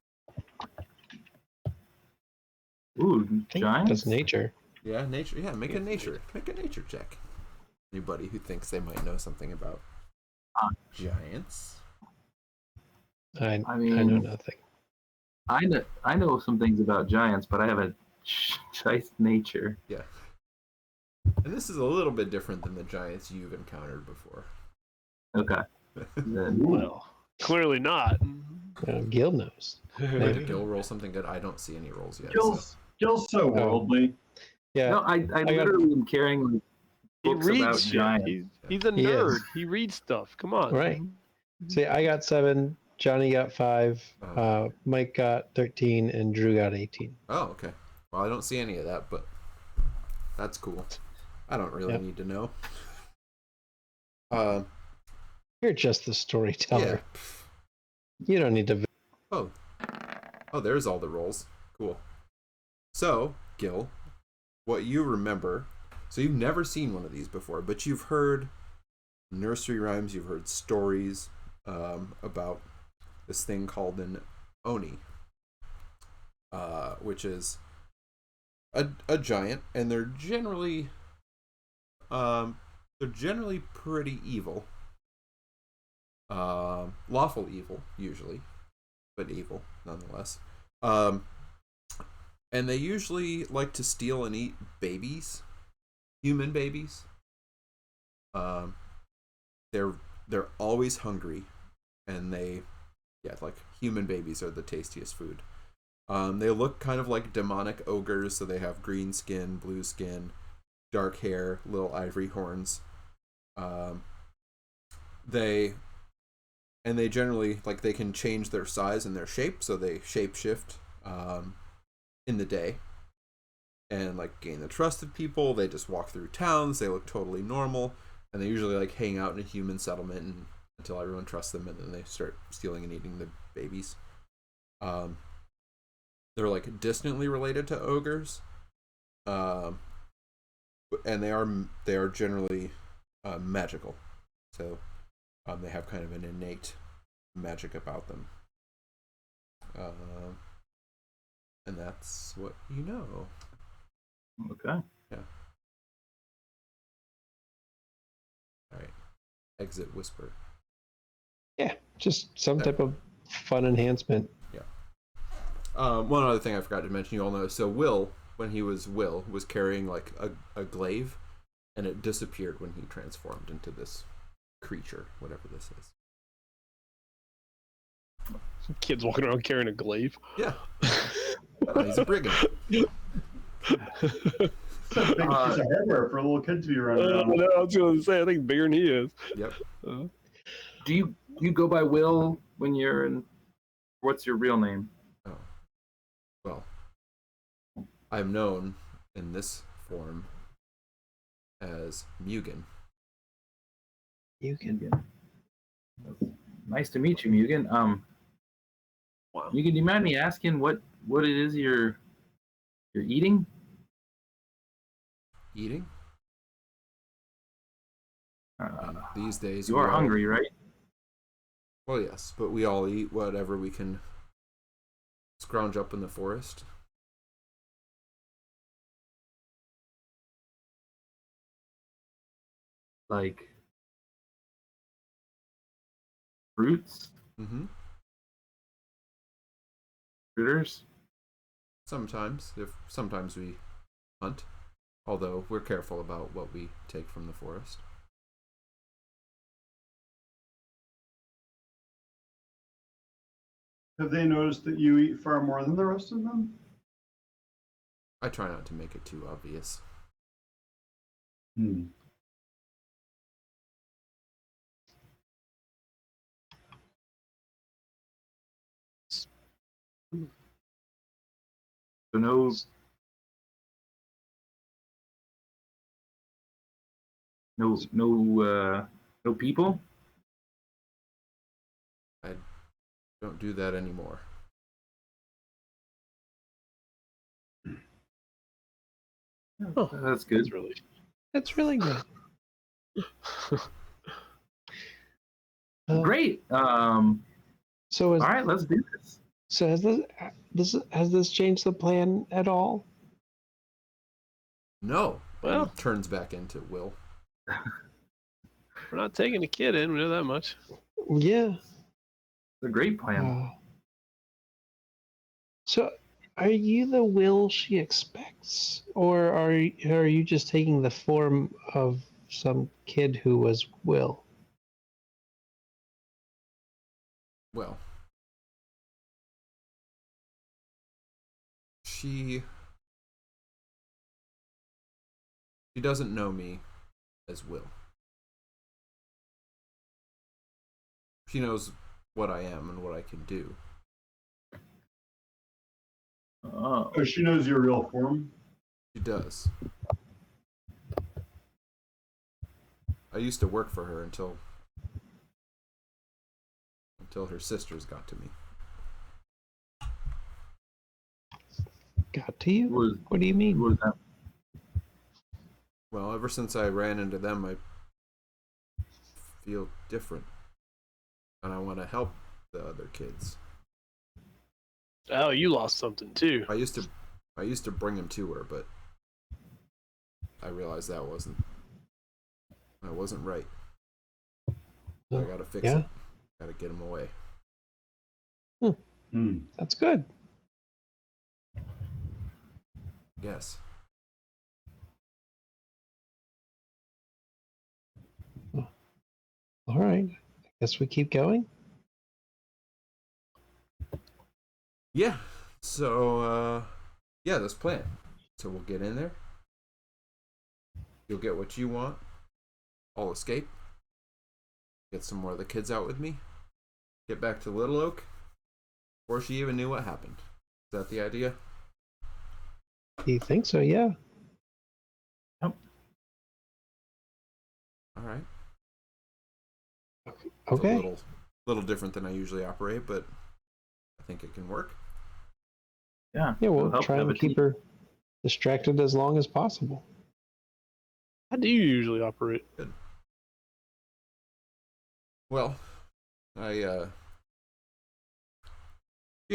Ooh, I think giants? that's nature. Yeah, nature. Yeah, make a nature check. Anybody who thinks they might know something about giants. I mean, know nothing. I know some things about giants, but I have a nice nature. Yeah. And this is a little bit different than the giants you've encountered before. Okay. Then, Well, clearly not. Gil knows. Did Gil roll something good? I don't see any rolls yet. Gil's so worldly. Yeah, No, I got- literally am carrying like, He books about reads shit. giants. He's a He is. nerd. He reads stuff. Come on. right. See, I got 7, Johnny got 5, Mike got 13, and Drew got 18. Oh, okay. Well, I don't see any of that, but that's cool. I don't really need to know. You're just the storyteller. You don't need to. Oh, there's all the rolls. Cool. So, Gil, what you remember, so you've never seen one of these before, but you've heard nursery rhymes, you've heard stories about this thing called an Oni, which is a giant, and they're generally pretty evil. Lawful evil, usually, but evil nonetheless. And they usually like to steal and eat babies, human babies. They're always hungry, and like human babies are the tastiest food. They look kind of like demonic ogres, so they have green skin, blue skin, dark hair, little ivory horns. They generally, like, they can change their size and their shape, so they shapeshift in the day and like gain the trust of people. They just walk through towns, they look totally normal, and they usually like hang out in a human settlement until everyone trusts them, and then they start stealing and eating the babies. They're like distantly related to ogres, and they are generally magical, so they have kind of an innate magic about them. And that's what you know. Okay. Yeah. All right. Exit whisper. Yeah, just some type of fun enhancement. Yeah. One other thing I forgot to mention, you all know. So Will, when he was was carrying like a glaive, and it disappeared when he transformed into this creature, whatever this is. Some kid's walking around carrying a glaive. Yeah. He's a brigand. It's a big piece of hardware for a little kid to be running around. No, I was going to say, I think bigger than he is. Yep. Do you go by Will when you're in? What's your real name? Oh. Well, I'm known in this form as Mugen. Mugen. Nice to meet you, Mugen. Wow. Mugen, do you mind me asking what it is you're eating? Eating? These days You are hungry, right? Well, yes, but we all eat whatever we can scrounge up in the forest. Like fruits, critters. Sometimes we hunt, although we're careful about what we take from the forest. Have they noticed that you eat far more than the rest of them? I try not to make it too obvious. So no people. I don't do that anymore. Oh, that's good. That's really good. Great. So all right, let's do this. So has this changed the plan at all? No. Well, he turns back into Will. We're not taking a kid in. We know that much. Yeah. It's a great plan. So, are you the Will she expects, or are you just taking the form of some kid who was Will? Well, she She doesn't know me as Will. She knows what I am and what I can do. Oh, Oh, she knows your real form. She does. I used to work for her until her sisters got to me. Got to you? was What do you mean? was that? Well, ever since I ran into them, I feel different, and I want to help the other kids. Oh, you lost something too. I used to bring them to her, but I realized that wasn't right. So I gotta fix it. Gotta get them away. That's good. Yes. All right. I guess we keep going. Yeah. So, yeah, this plan. So we'll get in there. You'll get what you want. I'll escape. Get some more of the kids out with me. Get back to Little Oak before she even knew what happened. Is that the idea? You think so? Yeah. All right. It's Okay. a little different than I usually operate, but I think it can work. Yeah. Yeah, we'll help try have and a keep her distracted as long as possible. How do you usually operate? Well, she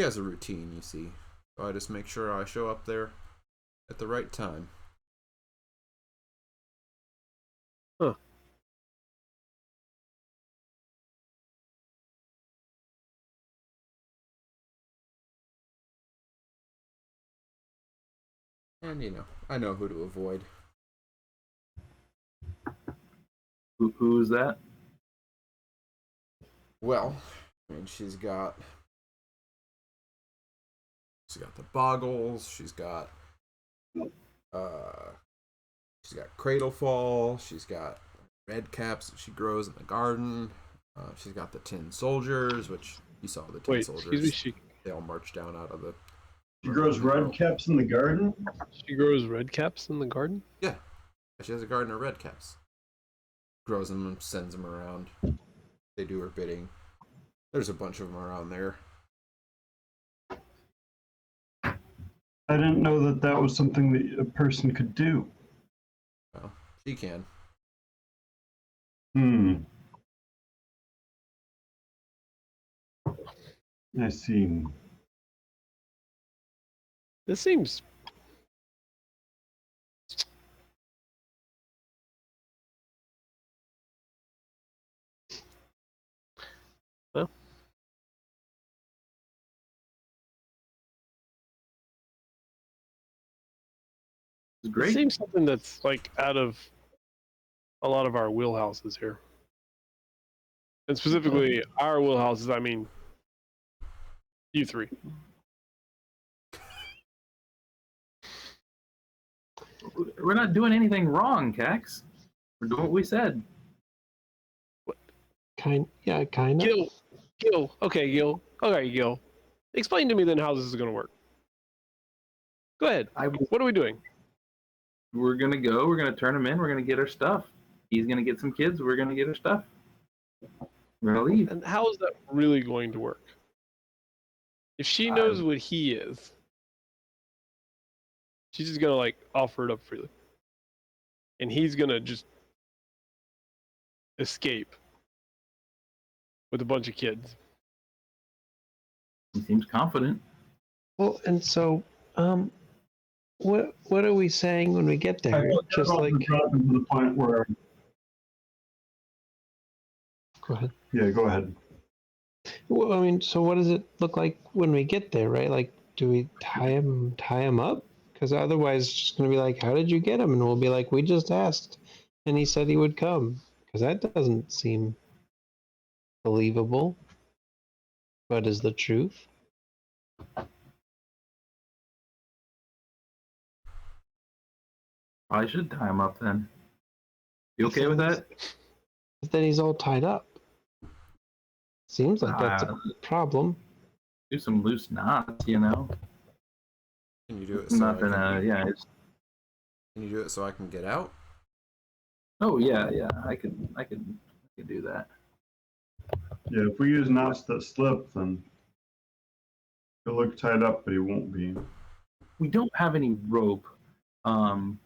has a routine, you see. So I just make sure I show up there at the right time. Huh. And, I know who to avoid. Who's that? Well, I mean, she's got the Boggles, she's got Cradle Fall, she's got red caps that she grows in the garden. She's got the Tin Soldiers, which you saw the Tin Wait, Soldiers. excuse me. They all march down out of the. She grows red caps in the garden. She grows red caps in the garden. Yeah, she has a garden of red caps. Grows them and sends them around. They do her bidding. There's a bunch of them around there. I didn't know that that was something that a person could do. Well, she can. I see. This seems. Well. It's It great. seems something that's like out of a lot of our wheelhouses here. And specifically our wheelhouses, I mean you three. We're not doing anything wrong, Cax. We're doing what we said. Kind of. Gil. Okay, Gil. Okay, Gil. Explain to me then how this is going to work. Go ahead. What are we doing? We're gonna go. We're gonna turn him in. We're gonna get our stuff. He's gonna get some kids. We're gonna get our stuff. We're gonna leave. And how is that really going to work? If she knows what he is, she's just gonna like offer it up freely, and he's gonna just escape with a bunch of kids. He seems confident. Well, and so, what are we saying when we get there? Just like. Gotten to the point where. Go ahead. Yeah, go ahead. Well, I mean, so what does it look like when we get there, right? Like, do we tie him up? Because otherwise, it's just going to be like, how did you get him? And we'll be like, we just asked, and he said he would come. Because that doesn't seem believable, but is the truth. I should tie him up then. You okay with that? But then he's all tied up. Seems like that's a problem. Do some loose knots, you know. Can you do it so Nothing. can you do it so I can get out? Oh yeah. I could do that. Yeah, if we use knots that slip, then he'll look tied up, but he won't be. We don't have any rope. Do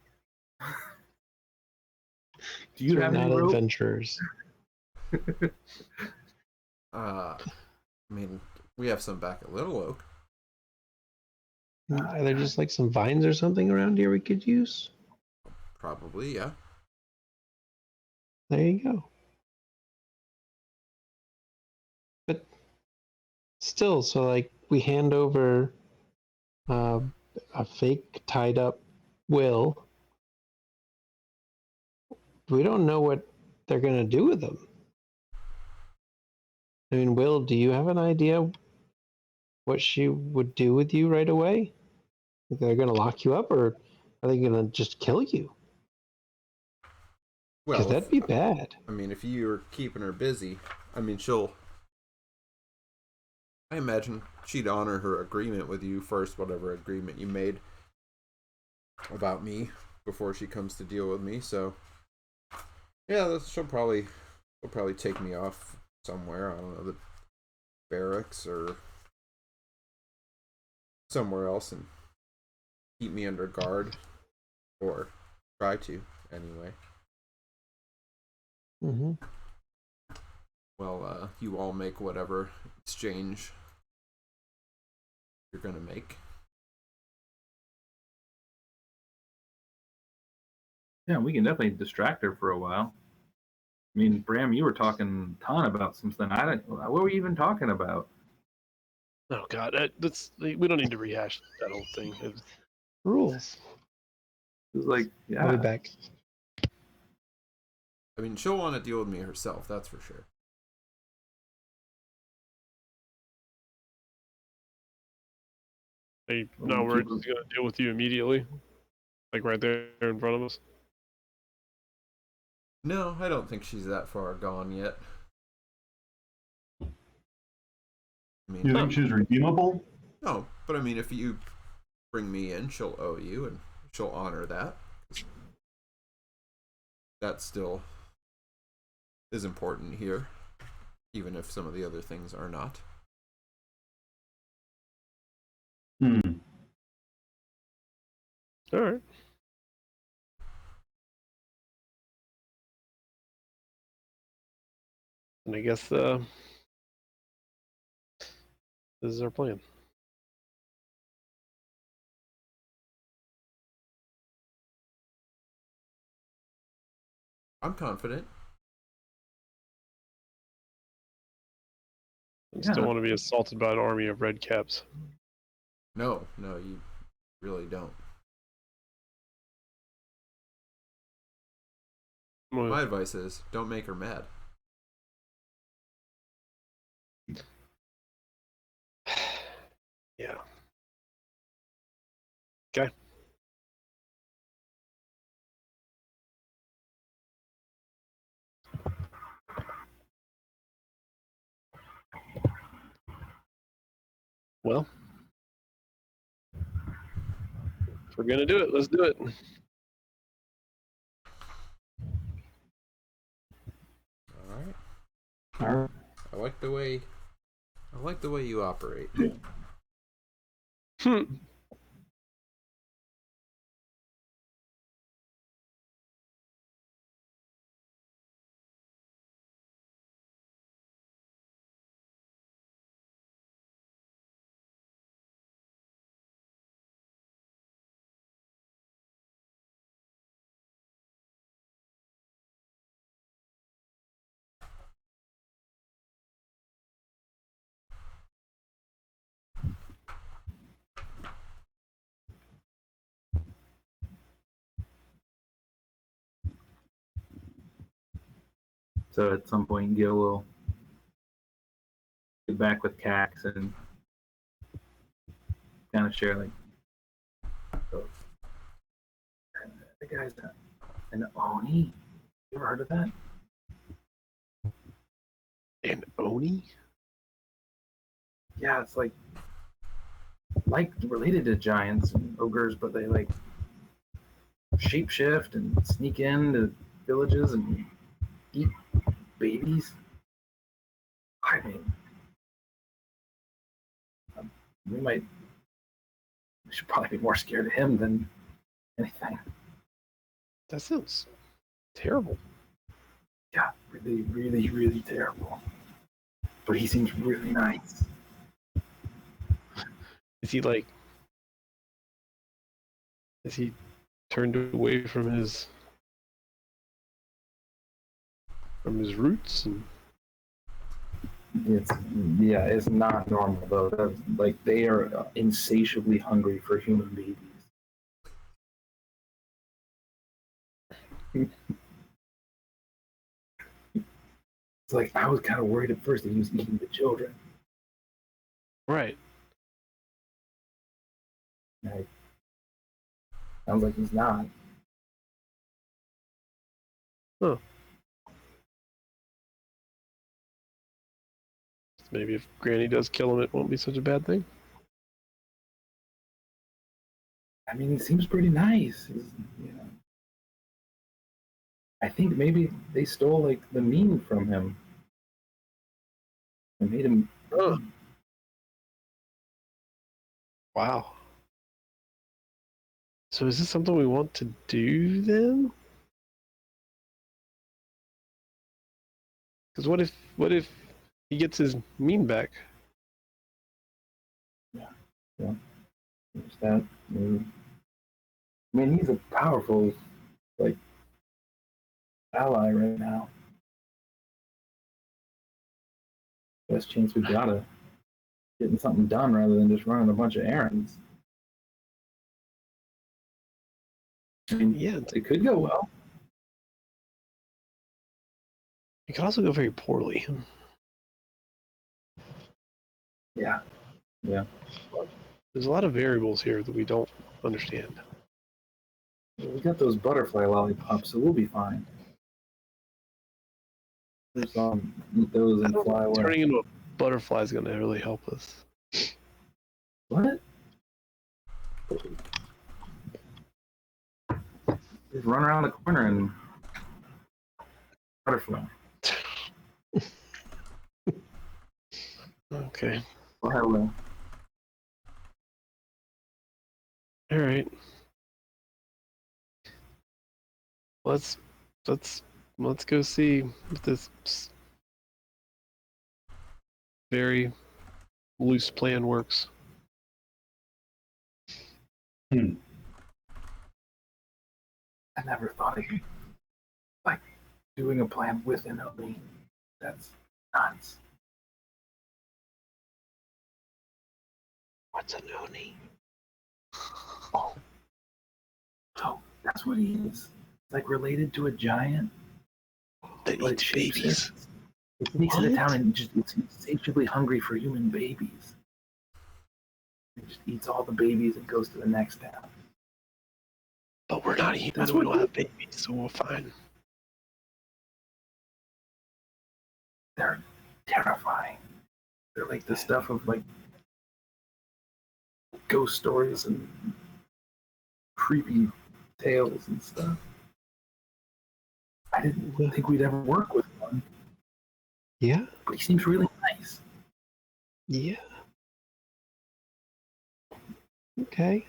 you We're have not any rope? adventurers. I mean, we have some back at Little Oak. Are there just like some vines or something around here we could use? Probably, yeah. There you go. But still, so like we hand over a fake tied up Will. We don't know what they're gonna do with them. I mean, Will, do you have an idea what she would do with you right away? They're gonna lock you up, or are they gonna just kill you? Because Well, that'd be bad. I mean, if you're keeping her busy, I mean, I imagine she'd honor her agreement with you first, whatever agreement you made about me before she comes to deal with me. So, yeah, she'll probably take me off somewhere. I don't know, the barracks or somewhere else, and keep me under guard, or try to anyway. Mm-hmm. Well, you all make whatever exchange you're gonna make. Yeah, we can definitely distract her for a while. I mean, Bram, you were talking a ton about something. What were you even talking about? Oh God, we don't need to rehash that whole thing. Rules. It was like, I'll be yeah, back. I mean, she'll want to deal with me herself, that's for sure. No, we're just gonna deal with you immediately, like right there in front of us. No, I don't think she's that far gone yet. I mean, You think she's redeemable? no, but I mean, if you bring me in, she'll owe you, and she'll honor that. That still is important here, even if some of the other things are not. Hmm. All right. And I guess this is our plan. I'm confident. I just don't want to be assaulted by an army of red caps. No, you really don't. My advice is don't make her mad. Yeah. Okay. Well, if we're gonna do it, let's do it. All right. All right. I like the way you operate. so at some point Gil will get back with Cax and kind of share like, so, I guy's an Oni. You ever heard of that? An Oni? Yeah, it's like related to giants and ogres, but they like shapeshift and sneak into villages and eat babies. I mean, we should probably be more scared of him than anything. That sounds terrible. Yeah, really, really, really terrible. But he seems really nice. Is he like? Is he turned away from his roots? And It's not normal though. Like they are insatiably hungry for human babies. It's like I was kind of worried at first that he was eating the children. right. Like, sounds like he's not. Huh. Maybe if Granny does kill him, it won't be such a bad thing. I mean, he seems pretty nice. I think maybe they stole like the meme from him and made him. Oh. Wow. So is this something we want to do then? Because what if he gets his meme back? There's that. I mean, he's a powerful like ally right now. Best chance we got of getting something done rather than just running a bunch of errands. I mean, Yeah, it could go well. it could also go very poorly. Yeah. There's a lot of variables here that we don't understand. We got those butterfly lollipops, so we'll be fine. Just eat those and fly away. Turning into a butterfly is going to really help us. What? Just run around the corner and butterfly. Okay. Fly away. All right. Let's go see if this very loose plan works. I never thought it could, like, doing a plan with an Oni. That's nuts. What's an Oni? Oh. So, that's what he is. Like, related to a giant. That But eats it babies. It sneaks into What? town and it's insatiably hungry for human babies. It just eats all the babies and goes to the next town. But we're not eating. That's We what don't have babies, so we're fine. They're terrifying. They're like the stuff of like ghost stories and creepy tales and stuff. I didn't think we'd ever work with one, Yeah, but he seems really nice. yeah. Okay.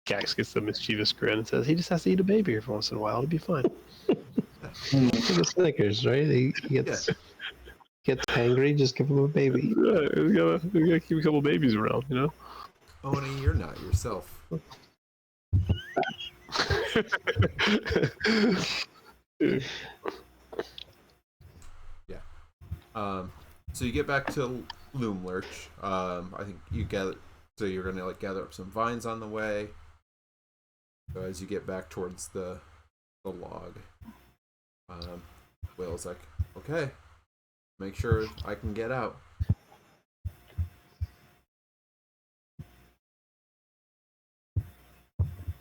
Gax gets the mischievous grin and says he just has to eat a baby every once in a while. It'll be fine. Like a Snickers, right? He gets angry, just give him a baby. Yeah, we gotta keep a couple babies around, you know? Oni, you're not yourself. Yeah. So you get back to Loom Lurch. I think you gather. So you're gonna like gather up some vines on the way. So as you get back towards the log, Will's like, okay, make sure I can get out.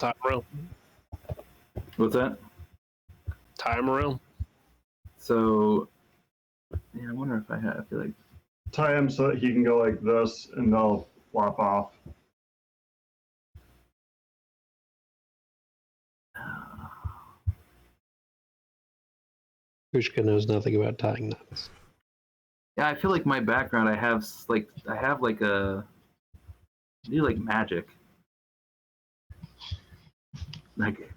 Tie him around. What's that? Tie him around. So, yeah, I wonder if I feel like. Tie him so that he can go like this, and they'll flop off. Kushka knows nothing about tying knots. Yeah, I feel like my background. I have like a. I do like magic. Like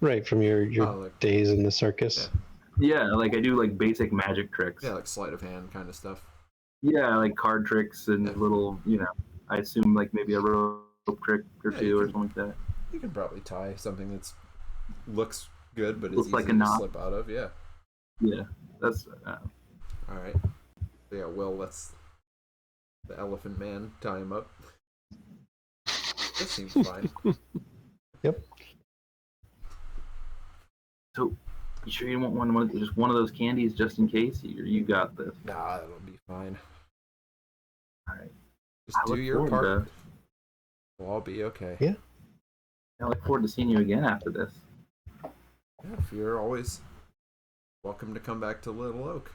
Right, from your like, days in the circus. yeah, like I do like basic magic tricks. yeah, like sleight of hand kind of stuff. Yeah, like card tricks and little, I assume like maybe a rope trick or two or something like that. You can probably tie something that's looks good, but Looks is like easy a to knot. slip out of. Yeah. Yeah, that's. All right. So yeah, Will lets the elephant man tie him up. This seems fine. Yep. So, you sure you don't want just one of those candies just in case? You got this. Nah, it'll be fine. All right. Just I do look your forward part. We'll all be okay. Yeah. I look forward to seeing you again after this. Yeah, if you're always welcome to come back to Little Oak.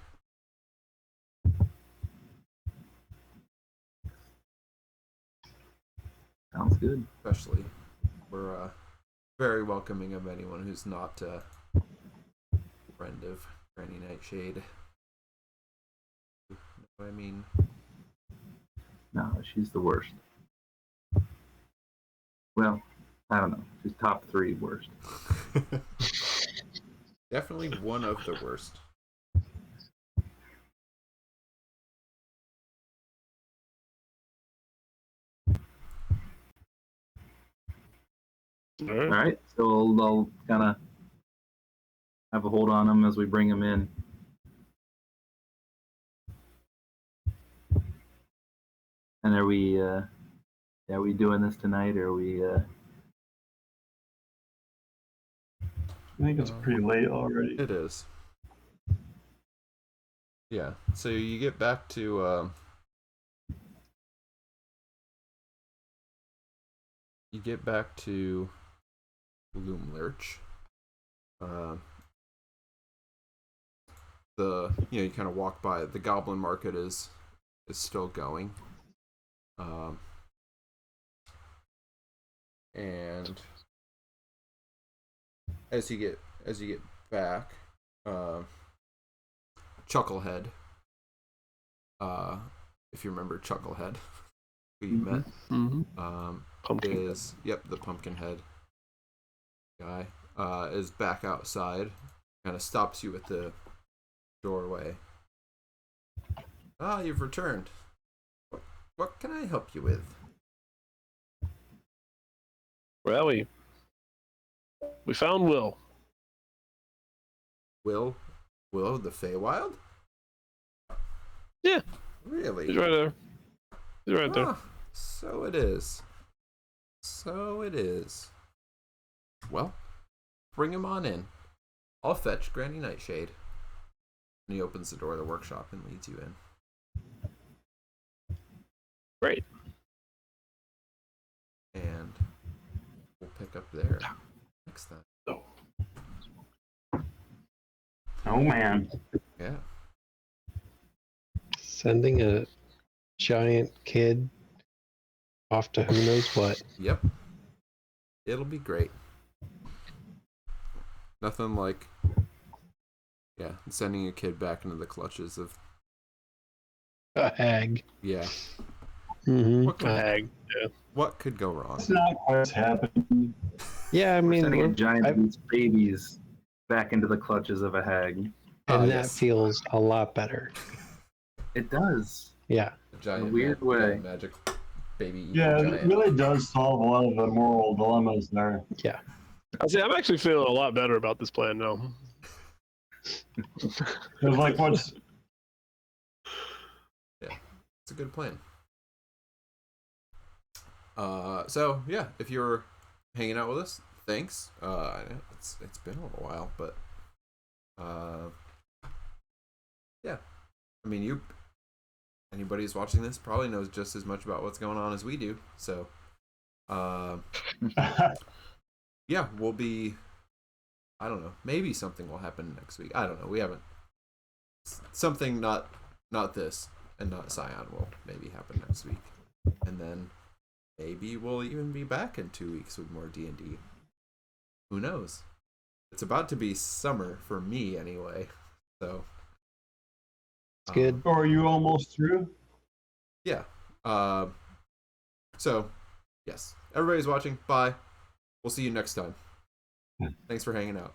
Sounds good. Especially, we're very welcoming of anyone who's not a friend of Granny Nightshade. You know what I mean? No, she's the worst. Well, I don't know. She's top 3 worst. Definitely one of the worst. All All right. right, so I'll kind of have a hold on him as we bring him in. And are we doing this tonight, or are we? I think it's pretty late already. It is. Yeah. So you get back to Loomlurch. You kind of walk by. The Goblin Market is still going. And as you get back, Chucklehead. If you remember Chucklehead, who you met, Pumpkin. is the Pumpkinhead guy. Is back outside, kind of stops you at the doorway. Ah, you've returned. What can I help you with? Well, we found Will. Will of the Feywild? Yeah. Really? He's right there. He's right there. So it is. Well, bring him on in. I'll fetch Granny Nightshade. And he opens the door of the workshop and leads you in. Great. And we'll pick up there next time. Oh man. Yeah. Sending a giant kid off to who knows what. Yep. It'll be great. Nothing like sending a kid back into the clutches of A hag. yeah. Mm-hmm. What could go wrong? It's not what's happening. Yeah, I mean, Sending a giant babies back into the clutches of a hag. and that yes. feels a lot better. It does. Yeah. A giant weird way. magic baby evil Yeah, giant. it really does solve a lot of the moral dilemmas there. Yeah. I'm actually feeling a lot better about this plan now. It's like what's It's a good plan. So yeah, if you're hanging out with us, thanks. It's been a little while, but yeah. I mean, anybody who's watching this probably knows just as much about what's going on as we do. So Yeah, we'll be. I don't know. Maybe something will happen next week. I don't know. We haven't. Something not this and not Scion will maybe happen next week, and then maybe we'll even be back in 2 weeks with more D&D. Who knows? It's about to be summer for me anyway, so It's good. Or are you almost through? Yeah. So yes, everybody's watching. Bye. We'll see you next time. Thanks for hanging out.